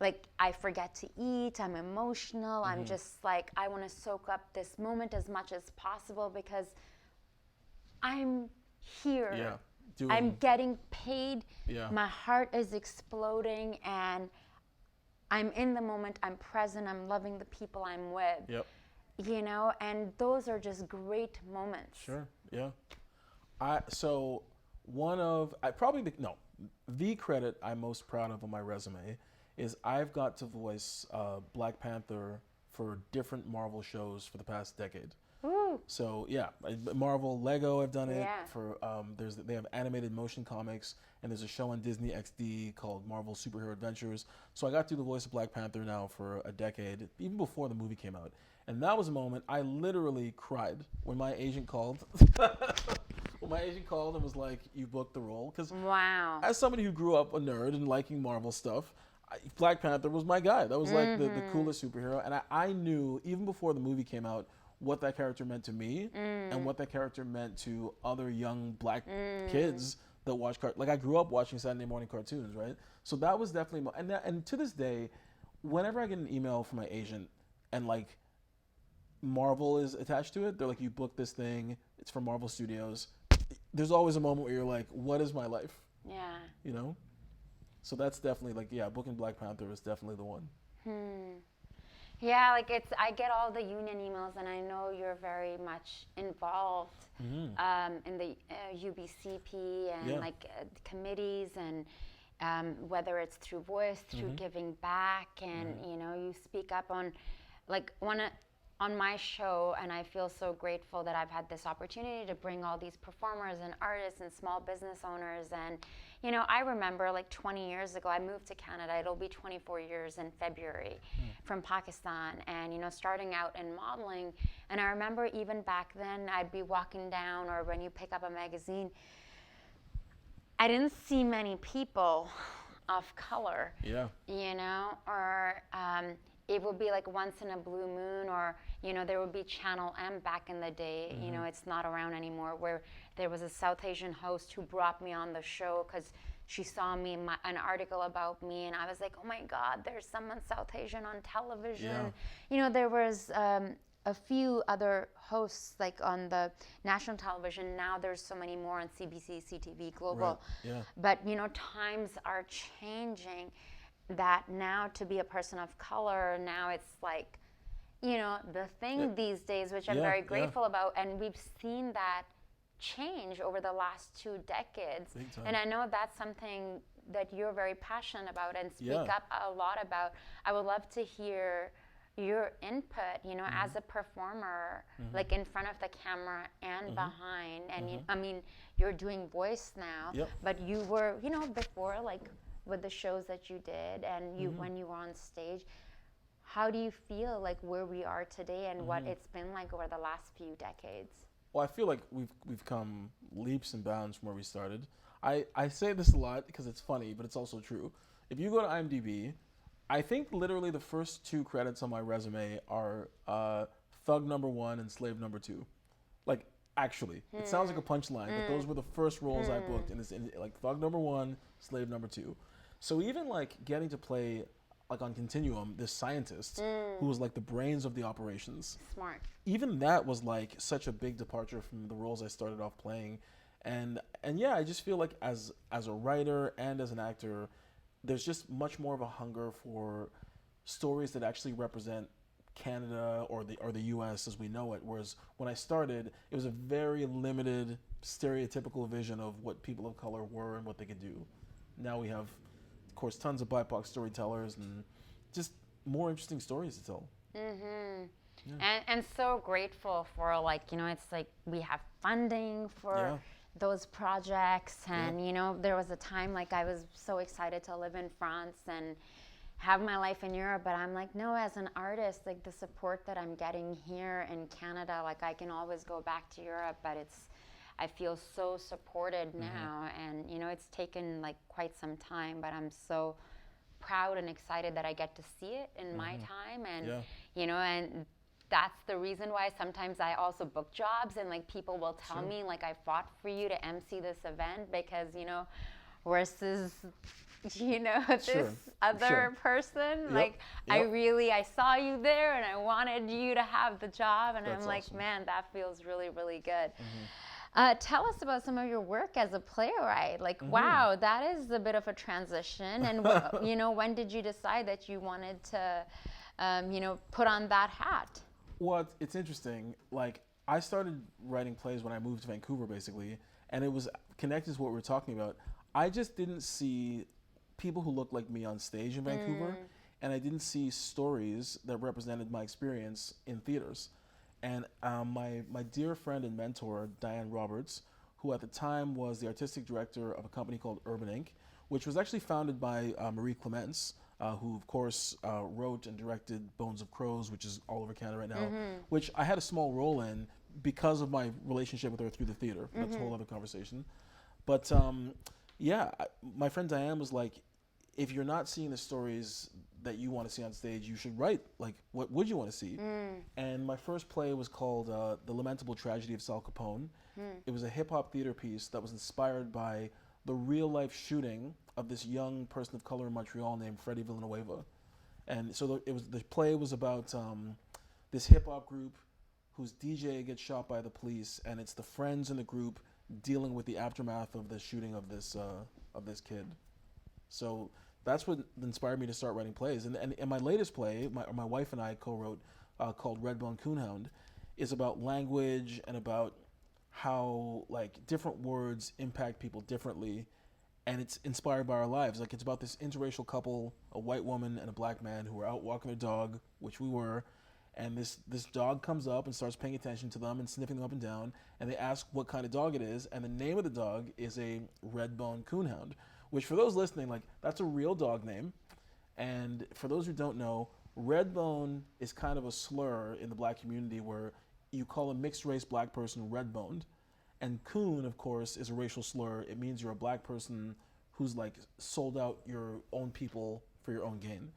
like, I forget to eat, I'm emotional, I'm just like, I want to soak up this moment as much as possible because I'm here. I'm getting paid. My heart is exploding and I'm in the moment, I'm present, I'm loving the people I'm with. And those are just great moments. The credit I'm most proud of on my resume is I've got to voice Black Panther for different Marvel shows for the past decade. Ooh. So Marvel, Lego, I've done it for. They have animated motion comics, and there's a show on Disney XD called Marvel Superhero Adventures. So I got to do the voice of Black Panther now for a decade, even before the movie came out. And that was a moment I literally cried when my agent called. When my agent called and was like, "You booked the role," because as somebody who grew up a nerd and liking Marvel stuff, Black Panther was my guy. That was like the coolest superhero. And I knew, even before the movie came out, what that character meant to me and what that character meant to other young black kids that watch like I grew up watching Saturday morning cartoons, right? So that was definitely and to this day, whenever I get an email from my agent and like Marvel is attached to it, they're like, "You booked this thing, it's from Marvel Studios." There's always a moment where you're like, "What is my life?" So that's definitely like, booking Black Panther is definitely the one. Yeah, like I get all the union emails, and I know you're very much involved in the UBCP and committees, and whether it's through voice, through giving back, and you speak up on on my show, and I feel so grateful that I've had this opportunity to bring all these performers and artists and small business owners. And I remember like 20 years ago, I moved to Canada. It'll be 24 years in February from Pakistan, and starting out in modeling. And I remember even back then, I'd be walking down, or when you pick up a magazine, I didn't see many people of color, or it would be like once in a blue moon, or there would be Channel M back in the day. It's not around anymore, where there was a South Asian host who brought me on the show because she saw me an article about me, and I was like, oh my God, there's someone South Asian on television. There was a few other hosts like on the national television. Now there's so many more on CBC, CTV, Global. But times are changing. That now to be a person of color, now it's like, the thing these days, which I'm very grateful about. And we've seen that change over the last 2 decades. And I know that's something that you're very passionate about and speak up a lot about. I would love to hear your input, as a performer, like in front of the camera and behind. And you're doing voice now, but you were, before, like, with the shows that you did, and when you were on stage, how do you feel like where we are today and what it's been like over the last few decades? Well, I feel like we've come leaps and bounds from where we started. I say this a lot because it's funny, but it's also true. If you go to IMDb, I think literally the first 2 credits on my resume are Thug Number 1 and Slave Number 2. Like, actually, it sounds like a punchline, but those were the first roles I booked in like Thug Number 1, Slave Number 2. So even like getting to play like on Continuum, this scientist who was like the brains of the operations. Smart. Even that was like such a big departure from the roles I started off playing. And I just feel like as a writer and as an actor, there's just much more of a hunger for stories that actually represent Canada or the U.S. as we know it. Whereas when I started, it was a very limited, stereotypical vision of what people of color were and what they could do. Now we have, of course, tons of BIPOC storytellers and just more interesting stories to tell. Mm-hmm. Yeah. And so grateful for, like, you know, it's like we have funding for those projects. And, you know, there was a time like I was so excited to live in France and have my life in Europe, but I'm like, no, as an artist, like the support that I'm getting here in Canada, like I can always go back to Europe, but I feel so supported now. And, you know, it's taken like quite some time, but I'm so proud and excited that I get to see it in my time. And, you know, and that's the reason why sometimes I also book jobs and like people will tell me like I fought for you to MC this event because, you know, versus, you know, this other person, like I saw you there and I wanted you to have the job, and I'm like, man, that feels really, really good. Tell us about some of your work as a playwright. Like, wow, that is a bit of a transition. And, you know, when did you decide that you wanted to, you know, put on that hat? Well, it's interesting. Like, I started writing plays when I moved to Vancouver, basically, and it was connected to what we were talking about. I just didn't see people who looked like me on stage in Vancouver, and I didn't see stories that represented my experience in theaters. And my dear friend and mentor, Diane Roberts, who at the time was the artistic director of a company called Urban Inc., which was actually founded by Marie Clements, who, of course, wrote and directed Bones of Crows, which is all over Canada right now, which I had a small role in because of my relationship with her through the theater. That's a whole other conversation. But my friend Diane was like, if you're not seeing the stories that you want to see on stage, you should write. Like, what would you want to see? And my first play was called The Lamentable Tragedy of Sal Capone. It was a hip-hop theater piece that was inspired by the real-life shooting of this young person of color in Montreal named Freddie Villanueva. And so the play was about this hip-hop group whose DJ gets shot by the police, and it's the friends in the group dealing with the aftermath of the shooting of this kid. So that's what inspired me to start writing plays. And my latest play, my wife and I co-wrote, called Redbone Coonhound, is about language and about how like different words impact people differently, and it's inspired by our lives. Like, it's about this interracial couple, a white woman and a black man, who were out walking their dog, which we were, and this dog comes up and starts paying attention to them and sniffing them up and down, and they ask what kind of dog it is, and the name of the dog is a Redbone Coonhound, which, for those listening, like, that's a real dog name. And for those who don't know, Redbone is kind of a slur in the black community where you call a mixed race black person red-boned. And coon, of course, is a racial slur. It means you're a black person who's like sold out your own people for your own gain.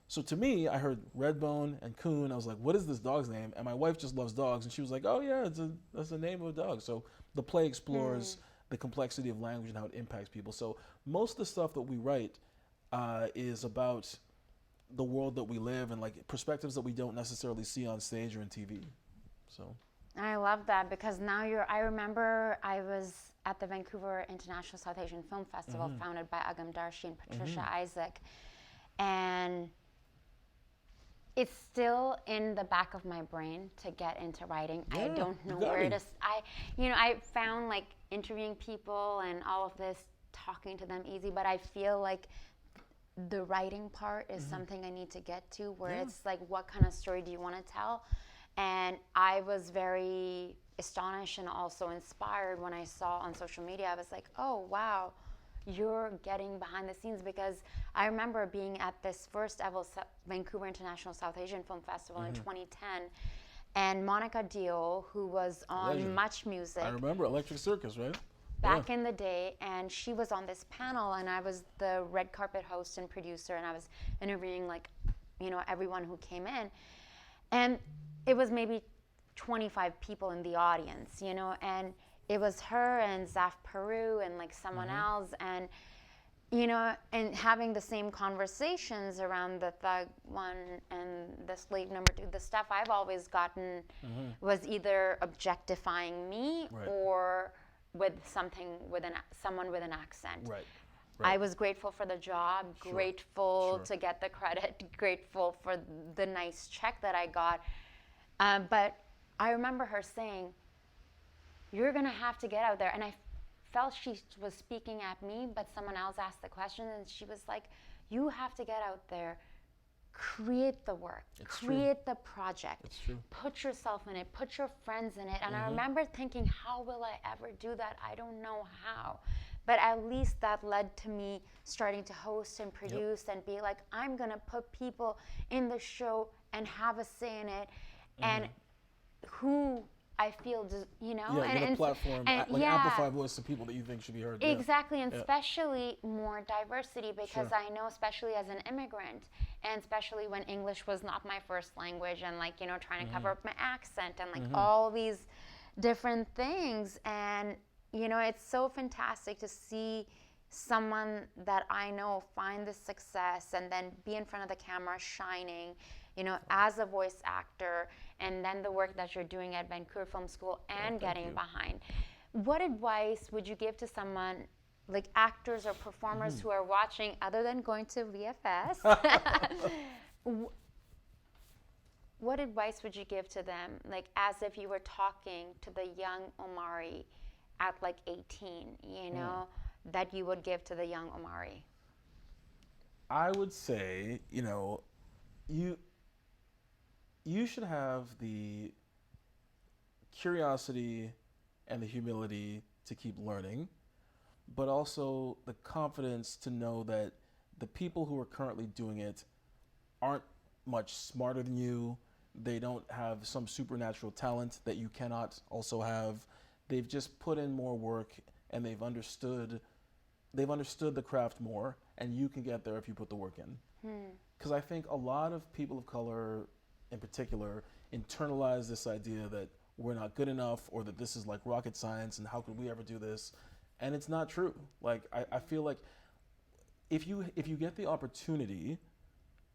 So to me, I heard Redbone and coon. I was like, what is this dog's name? And my wife just loves dogs. And she was like, oh yeah, that's the name of a dog. So the play explores the complexity of language and how it impacts people. So most of the stuff that we write is about the world that we live and like perspectives that we don't necessarily see on stage or in TV. So I love that, because now I remember I was at the Vancouver International South Asian Film Festival, founded by Agam Darshi and Patricia Isaac, and it's still in the back of my brain to get into writing. I don't know where to. I found like interviewing people and all of this, talking to them easy, but I feel like the writing part is something I need to get to, where it's like, what kind of story do you want to tell? And I was very astonished and also inspired when I saw on social media. I was like, oh, wow, you're getting behind the scenes, because I remember being at this first ever Vancouver International South Asian Film Festival in 2010, and Monica Dio, who was on Much Music. I remember Electric Circus, right? Back in the day, and she was on this panel, and I was the red carpet host and producer, and I was interviewing like, you know, everyone who came in, and it was maybe 25 people in the audience, you know, and it was her and Zaf Peru and like someone else, and you know, and having the same conversations around the thug one and the slave number two. The stuff I've always gotten was either objectifying me or with someone with an accent. Right. I was grateful for the job, grateful to get the credit, grateful for the nice check that I got. But I remember her saying, you're going to have to get out there. And I felt she was speaking at me, but someone else asked the question, and she was like, you have to get out there, create the work, create the project, put yourself in it, put your friends in it. And I remember thinking, how will I ever do that? I don't know how. But at least that led to me starting to host and produce and be like, I'm going to put people in the show and have a say in it. And who I feel, you know, get a platform, amplify voice to people that you think should be heard. Exactly, and especially more diversity, because I know, especially as an immigrant, and especially when English was not my first language, and like, you know, trying to cover up my accent and like all these different things. And, you know, it's so fantastic to see someone that I know find this success and then be in front of the camera shining, you know, as a voice actor, and then the work that you're doing at Vancouver Film School and getting behind. What advice would you give to someone, like actors or performers who are watching, other than going to VFS? What advice would you give to them, like as if you were talking to the young Omari at like 18, you know, that you would give to the young Omari? I would say, you know, you should have the curiosity and the humility to keep learning, but also the confidence to know that the people who are currently doing it aren't much smarter than you. They don't have some supernatural talent that you cannot also have. They've just put in more work, and they've understood the craft more, and you can get there if you put the work in. Because I think a lot of people of color in particular internalize this idea that we're not good enough, or that this is like rocket science and how could we ever do this, and it's not true. Like I feel like if you get the opportunity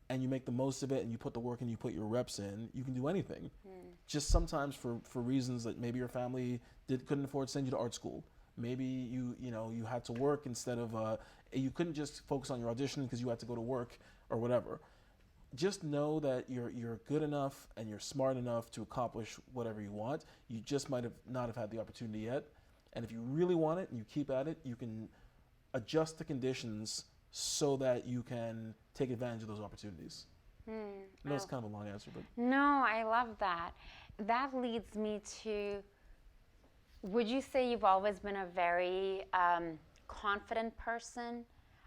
and you make the most of it and you put the work and you put your reps in, you can do anything. Just sometimes for reasons that maybe your family couldn't afford to send you to art school. Maybe you had to work instead of you couldn't just focus on your audition because you had to go to work or whatever. Just know that you're good enough and you're smart enough to accomplish whatever you want. You just might have not have had the opportunity yet. And if you really want it and you keep at it, you can adjust the conditions so that you can take advantage of those opportunities. I know it's kind of a long answer, but no, I love that. That leads me to, would you say you've always been a very confident person?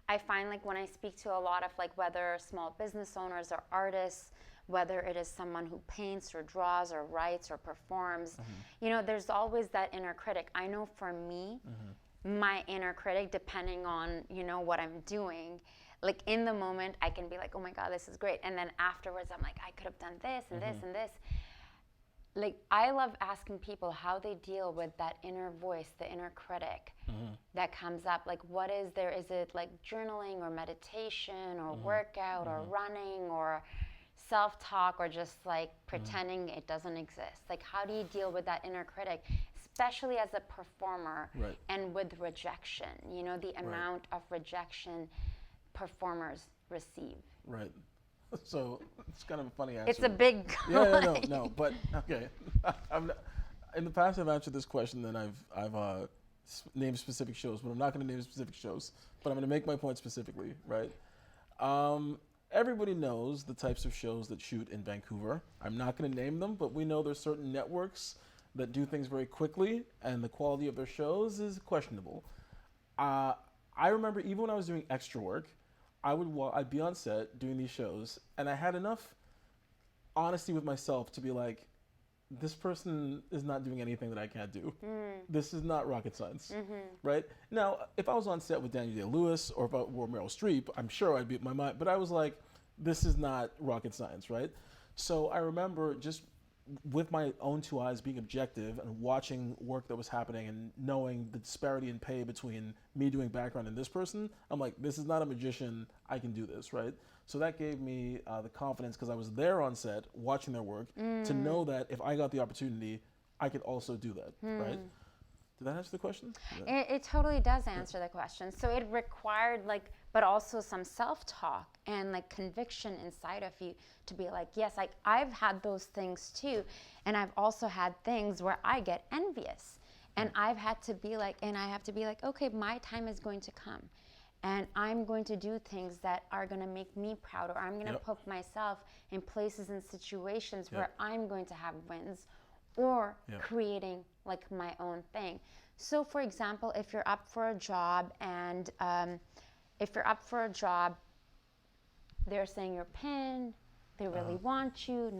I find like when I speak to a lot of like whether small business owners or artists, whether it is someone who paints or draws or writes or performs, you know, there's always that inner critic. I know for me, my inner critic, depending on, you know, what I'm doing, like in the moment I can be like, oh my God, this is great. And then afterwards I'm like, I could have done this and this and this. Like, I love asking people how they deal with that inner voice, the inner critic that comes up. Like, what is there? Is it like journaling or meditation or workout or running or self-talk or just like pretending it doesn't exist? Like, how do you deal with that inner critic, especially as a performer and with rejection? You know, the amount of rejection performers receive. Right. So it's kind of a funny answer. It's a big no, but okay. In the past, I've answered this question, and I've named specific shows, but I'm not going to name specific shows. But I'm going to make my point specifically, right? Everybody knows the types of shows that shoot in Vancouver. I'm not going to name them, but we know there's certain networks that do things very quickly, and the quality of their shows is questionable. I remember even when I was doing extra work, I'd be on set doing these shows, and I had enough honesty with myself to be like, this person is not doing anything that I can't do. This is not rocket science, right? Now, if I was on set with Daniel Day-Lewis or if I were Meryl Streep, I'm sure I'd be my mind, but I was like, this is not rocket science, right? So I remember just with my own two eyes being objective and watching work that was happening and knowing the disparity in pay between me doing background and this person, I'm like, this is not a magician, I can do this, right? So that gave me the confidence, because I was there on set watching their work, to know that if I got the opportunity, I could also do that, right? Did that answer the question? It totally does answer the question. So it required like, but also some self-talk and like conviction inside of you to be like, yes, like I've had those things too. And I've also had things where I get envious. And I've had to be like, okay, my time is going to come. And I'm going to do things that are going to make me proud, or I'm going to put myself in places and situations where I'm going to have wins, or creating like my own thing. So for example, if you're up for a job and they're saying your PIN, they really want you,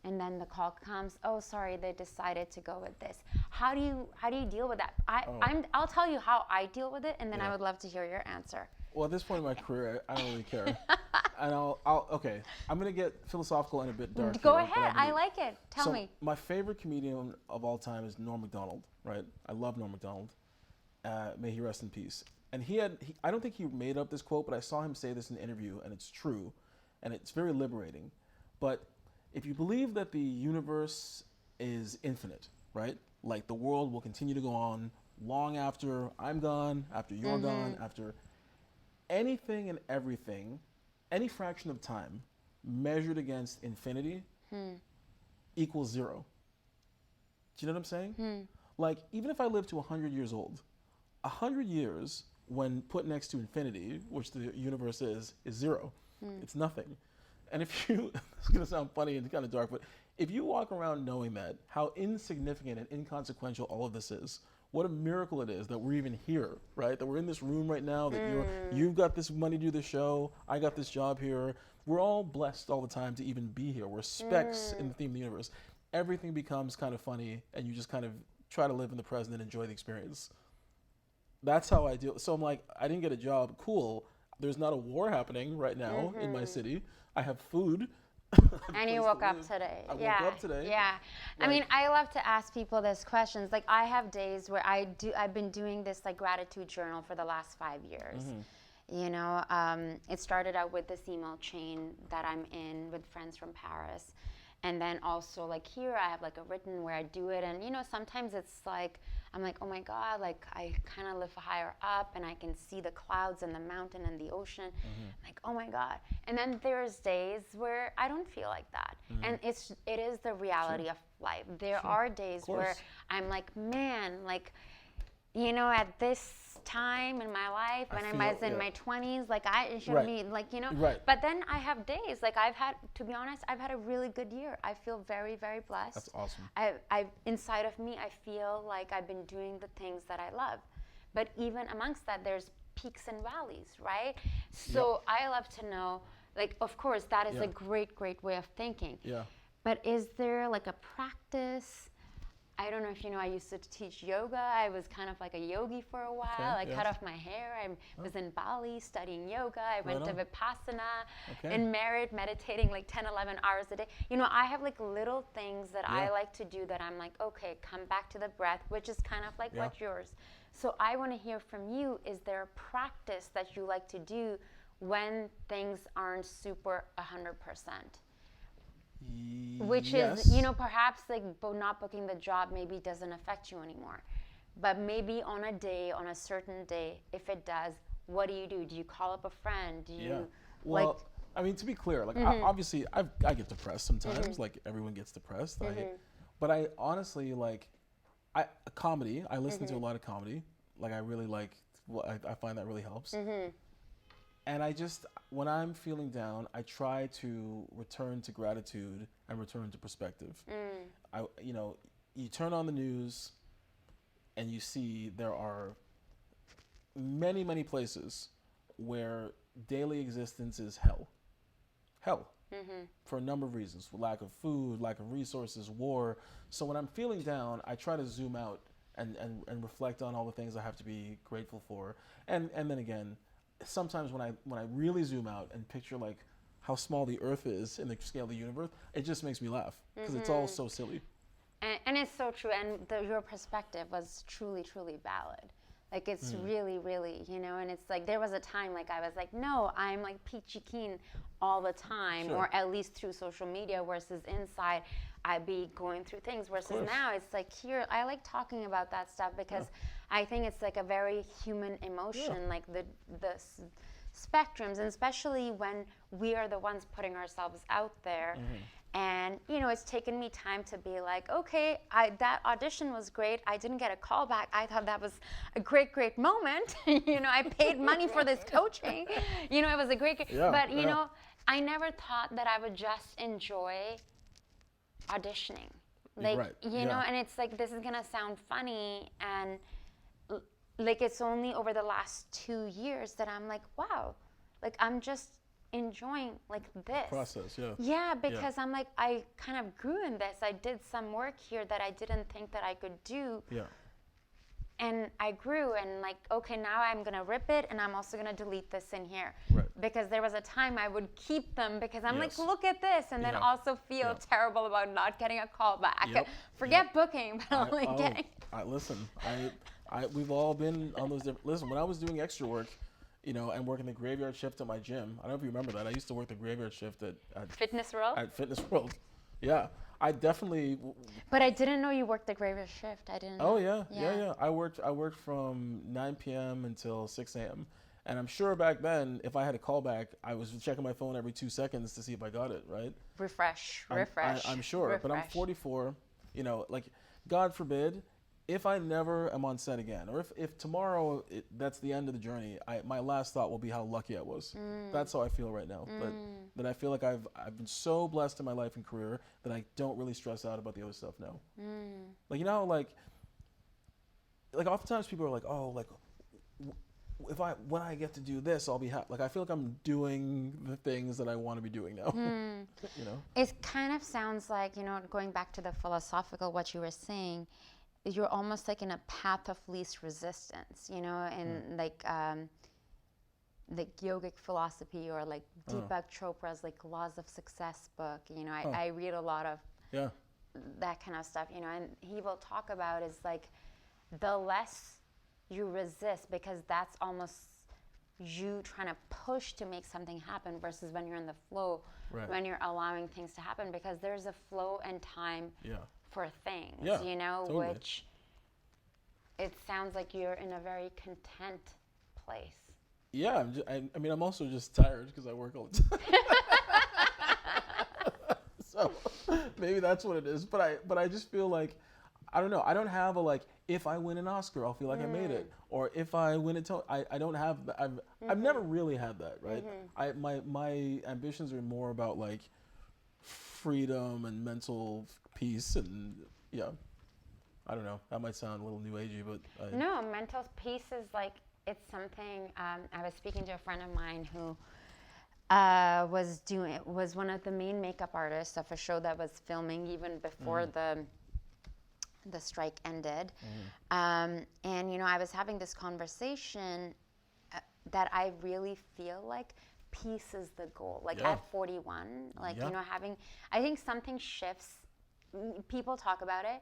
and then the call comes, oh sorry, they decided to go with this. How do you deal with that? I'll tell you how I deal with it, and then I would love to hear your answer. Well, at this point in my career, I don't really care. And okay, I'm gonna get philosophical and a bit dark. Go ahead, I like it. Tell me. My favorite comedian of all time is Norm Macdonald, right? I love Norm Macdonald. May he rest in peace. And I don't think he made up this quote, but I saw him say this in an interview, and it's true, and it's very liberating. But if you believe that the universe is infinite, right? Like the world will continue to go on long after I'm gone, after you're gone, after anything and everything, any fraction of time measured against infinity equals zero. Do you know what I'm saying? Like, even if I live to 100 years old, 100 years when put next to infinity, which the universe is zero. It's nothing. And if you, it's going to sound funny and kind of dark, but if you walk around knowing that, how insignificant and inconsequential all of this is, what a miracle it is that we're even here, right? That we're in this room right now, that you've got this money to do the show, I got this job here. We're all blessed all the time to even be here. We're specks in the theme of the universe. Everything becomes kind of funny, and you just kind of try to live in the present and enjoy the experience. That's how I deal. So I'm like, I didn't get a job. Cool. There's not a war happening right now in my city. I have food. And you woke up today. I woke up today. Yeah. I mean, I love to ask people these questions. Like, I have days where I've been doing this like gratitude journal for the last 5 years. You know, it started out with this email chain that I'm in with friends from Paris. And then also like here I have like a written where I do it, and you know, sometimes it's like I'm like, oh my God, like I kind of live higher up and I can see the clouds and the mountain and the ocean. Like, oh my God. And then there's days where I don't feel like that. And it is the reality of life. There are days where I'm like, man, like, you know, at this time in my life when I was in my 20s, like I should be like, you know, but then I have days like to be honest, I've had a really good year. I feel very, very blessed. That's awesome. I inside of me, I feel like I've been doing the things that I love. But even amongst that, there's peaks and valleys, right? So I love to know, like, of course, that is a great, great way of thinking. But is there like a practice? I don't know if you know, I used to teach yoga. I was kind of like a yogi for a while. I cut off my hair. I was in Bali studying yoga. I went to Vipassana and meditating like 10, 11 hours a day. You know, I have like little things that I like to do that I'm like, okay, come back to the breath, which is kind of like what yours. So I want to hear from you, is there a practice that you like to do when things aren't super 100%? Which is, you know, perhaps like not booking the job maybe doesn't affect you anymore. But maybe on a certain day, if it does, what do you do? Do you call up a friend? Do you well, I mean, to be clear, like obviously I get depressed sometimes, like everyone gets depressed. But I honestly like comedy. I listen to a lot of comedy. Like I really like, I find that really helps. And when I'm feeling down, I try to return to gratitude and return to perspective. You know, you turn on the news and you see there are many, many places where daily existence is hell. Hell. For a number of reasons. Lack of food, lack of resources, war. So when I'm feeling down, I try to zoom out and reflect on all the things I have to be grateful for. And then again, sometimes when I really zoom out and picture like how small the earth is in the scale of the universe, it just makes me laugh because it's all so silly. And it's so true. And your perspective was truly, truly valid. Like it's really, really, you know, and it's like there was a time like I was like, no, I'm like peachy keen all the time, Sure. or at least through social media, versus inside I'd be going through things. Versus now it's like here, I like talking about that stuff because I think it's like a very human emotion, like the spectrums, and especially when we are the ones putting ourselves out there. And, you know, it's taken me time to be like, okay, that audition was great. I didn't get a call back. I thought that was a great, great moment. You know, I paid money for this coaching. You know, it was a great, but, you know, I never thought that I would just enjoy auditioning. Like, you know, and it's like, this is going to sound funny. And like, it's only over the last 2 years that I'm like, wow, like, I'm just enjoying like this process. Because I'm like, I kind of grew in this. I did some work here that I didn't think that I could do, and I grew, and like, okay, now I'm gonna rip it, and I'm also gonna delete this in here, because there was a time I would keep them because I'm like, look at this, and then also feel terrible about not getting a call back. Forget booking, but only getting. Listen, we've all been on those different. Listen, when I was doing extra work, you know, and working the graveyard shift at my gym. I don't know if you remember that. I used to work the graveyard shift at Fitness World. At Fitness World, yeah. I definitely. But I didn't know you worked the graveyard shift. I didn't. Oh yeah. I worked from 9 p.m. until 6 a.m. And I'm sure back then, if I had a call back, I was checking my phone every 2 seconds to see if I got it right. Refresh. I'm sure, but I'm 44. You know, like, God forbid, if I never am on set again, or if tomorrow that's the end of the journey, my last thought will be how lucky I was. That's how I feel right now. That I feel like I've been so blessed in my life and career that I don't really stress out about the other stuff now. Like, you know, like oftentimes people are like, oh, like, when I get to do this, I'll be happy. Like, I feel like I'm doing the things that I want to be doing now. You know, it kind of sounds like, you know, going back to the philosophical, what you were saying. You're almost like in a path of least resistance, you know, and like yogic philosophy, or like Deepak Chopra's like Laws of Success book. You know, I read a lot of that kind of stuff, you know, and he will talk about is like the less you resist, because that's almost you trying to push to make something happen, versus when you're in the flow, when you're allowing things to happen, because there's a flow and time for things, you know, which it sounds like you're in a very content place. Yeah, I mean, I'm also just tired because I work all the time. So maybe that's what it is. But I just feel like, I don't know. I don't have a like, if I win an Oscar, I'll feel like I made it, or if I win a Tony. I don't have. I've never really had that, right? My ambitions are more about like freedom and mental peace, and I don't know. That might sound a little new agey, but no, mental peace is like, it's something. I was speaking to a friend of mine who was one of the main makeup artists of a show that was filming even before the strike ended, and you know, I was having this conversation that I really feel like peace is the goal. Like at 41, like you know, I think something shifts. People talk about it,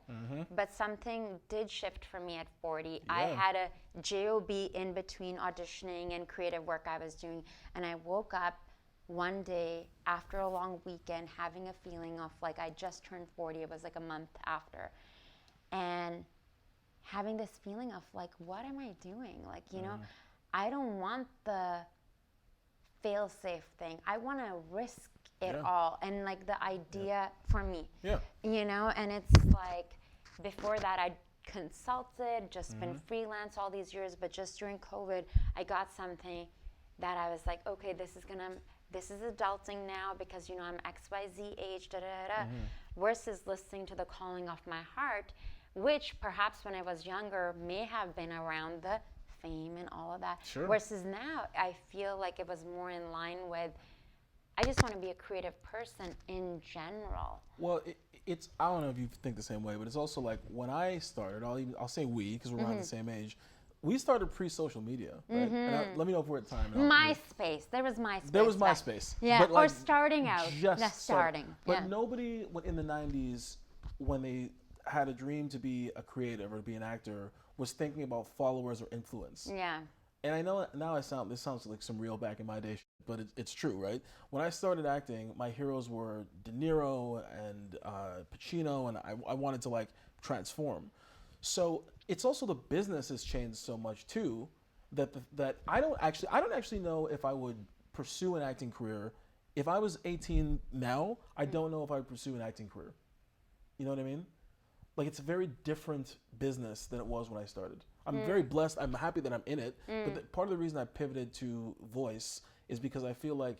but something did shift for me at 40. I had a job in between auditioning and creative work I was doing, and I woke up one day after a long weekend having a feeling of like I just turned 40. It was like a month after, and having this feeling of like, what am I doing? Like, you know, I don't want the fail-safe thing. I want to risk it all, and like the idea for me, you know, and it's like, before that I'd consulted, just been freelance all these years, but just during COVID, I got something that I was like, okay, this is adulting now, because, you know, I'm XYZ age, versus listening to the calling of my heart, which perhaps when I was younger may have been around the fame and all of that. Versus now, I feel like it was more in line with, I just want to be a creative person in general. Well, it's, I don't know if you think the same way, but it's also like when I started, I'll say we, because we're around the same age. We started pre-social media, right? And let me know if we're at time. MySpace. There was MySpace. There was MySpace. Yeah, but like, or starting out. Just starting. But nobody in the 90s, when they had a dream to be a creative or to be an actor was thinking about followers or influence. Yeah. And I know now this sounds like some real back in my day, but it's true, right? When I started acting, my heroes were De Niro and Pacino, and I wanted to like transform. So it's also the business has changed so much too that I don't actually know if I would pursue an acting career. If I was 18 now, I don't know if I would pursue an acting career. You know what I mean? Like it's a very different business than it was when I started. I'm very blessed. I'm happy that I'm in it. But part of the reason I pivoted to voice is because I feel like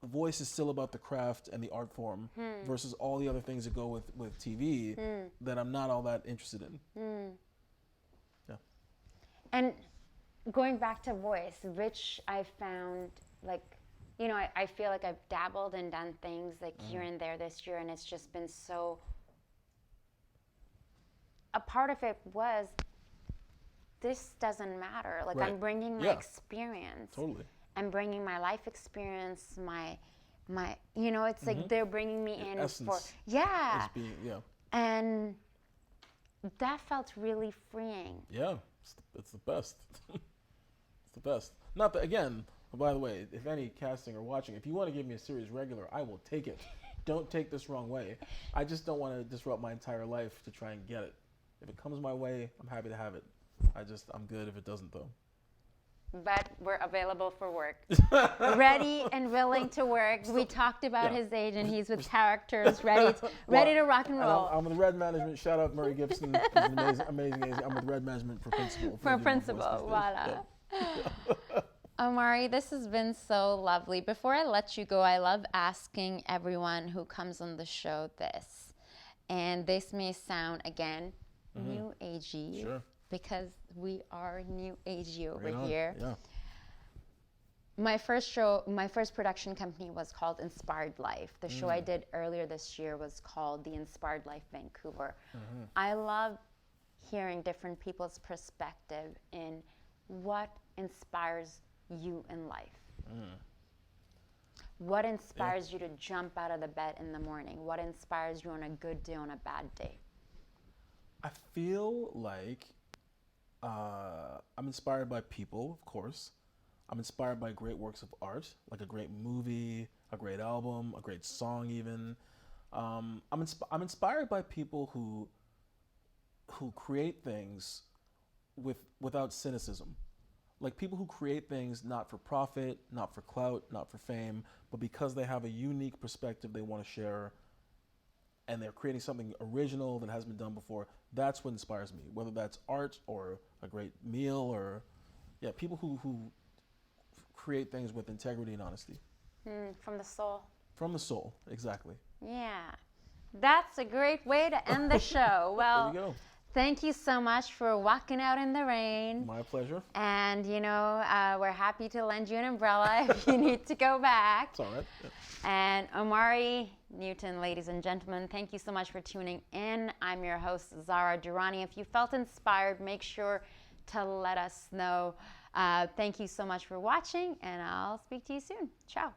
voice is still about the craft and the art form versus all the other things that go with TV that I'm not all that interested in. Yeah. And going back to voice, which I found like, you know, I feel like I've dabbled and done things like here and there this year, and it's just been so. A part of it was, this doesn't matter. Like I'm bringing my experience. Totally. I'm bringing my life experience, my, you know, it's like they're bringing me in essence for, and that felt really freeing. Yeah, it's the best. It's the best. Not that, again, by the way, if any casting are watching, if you want to give me a series regular, I will take it. Don't take this wrong way. I just don't want to disrupt my entire life to try and get it. If it comes my way, I'm happy to have it. I'm good if it doesn't, though. But we're available for work. Ready and willing to work. We talked about his age, and he's with characters, ready to rock and roll. I'm with Red Management. Shout out Murray Gibson. He's an amazing agent. I'm with Red Management for principal. For principal, voila. Yeah. Omari, this has been so lovely. Before I let you go, I love asking everyone who comes on the show this. And this may sound, again, new agey. Sure. Because we are new agey over Right on. here. Yeah. My first production company was called Inspired Life. The show I did earlier this year was called The Inspired Life Vancouver. I love hearing different people's perspective in what inspires you in life. What inspires you to jump out of the bed in the morning? What inspires you on a good day, on a bad day? I feel like I'm inspired by people, of course. I'm inspired by great works of art, like a great movie, a great album, a great song even. I'm inspired by people who create things without cynicism. Like people who create things not for profit, not for clout, not for fame, but because they have a unique perspective they want to share and they're creating something original that hasn't been done before. That's what inspires me, whether that's art or a great meal or, people who create things with integrity and honesty. From the soul. From the soul, exactly. Yeah. That's a great way to end the show. Well, there you go. Thank you so much for walking out in the rain. My pleasure. And, you know, we're happy to lend you an umbrella if you need to go back. It's all right. Yeah. And Omari Newton, ladies and gentlemen, thank you so much for tuning in. I'm your host, Zara Durrani. If you felt inspired, make sure to let us know. Thank you so much for watching, and I'll speak to you soon. Ciao.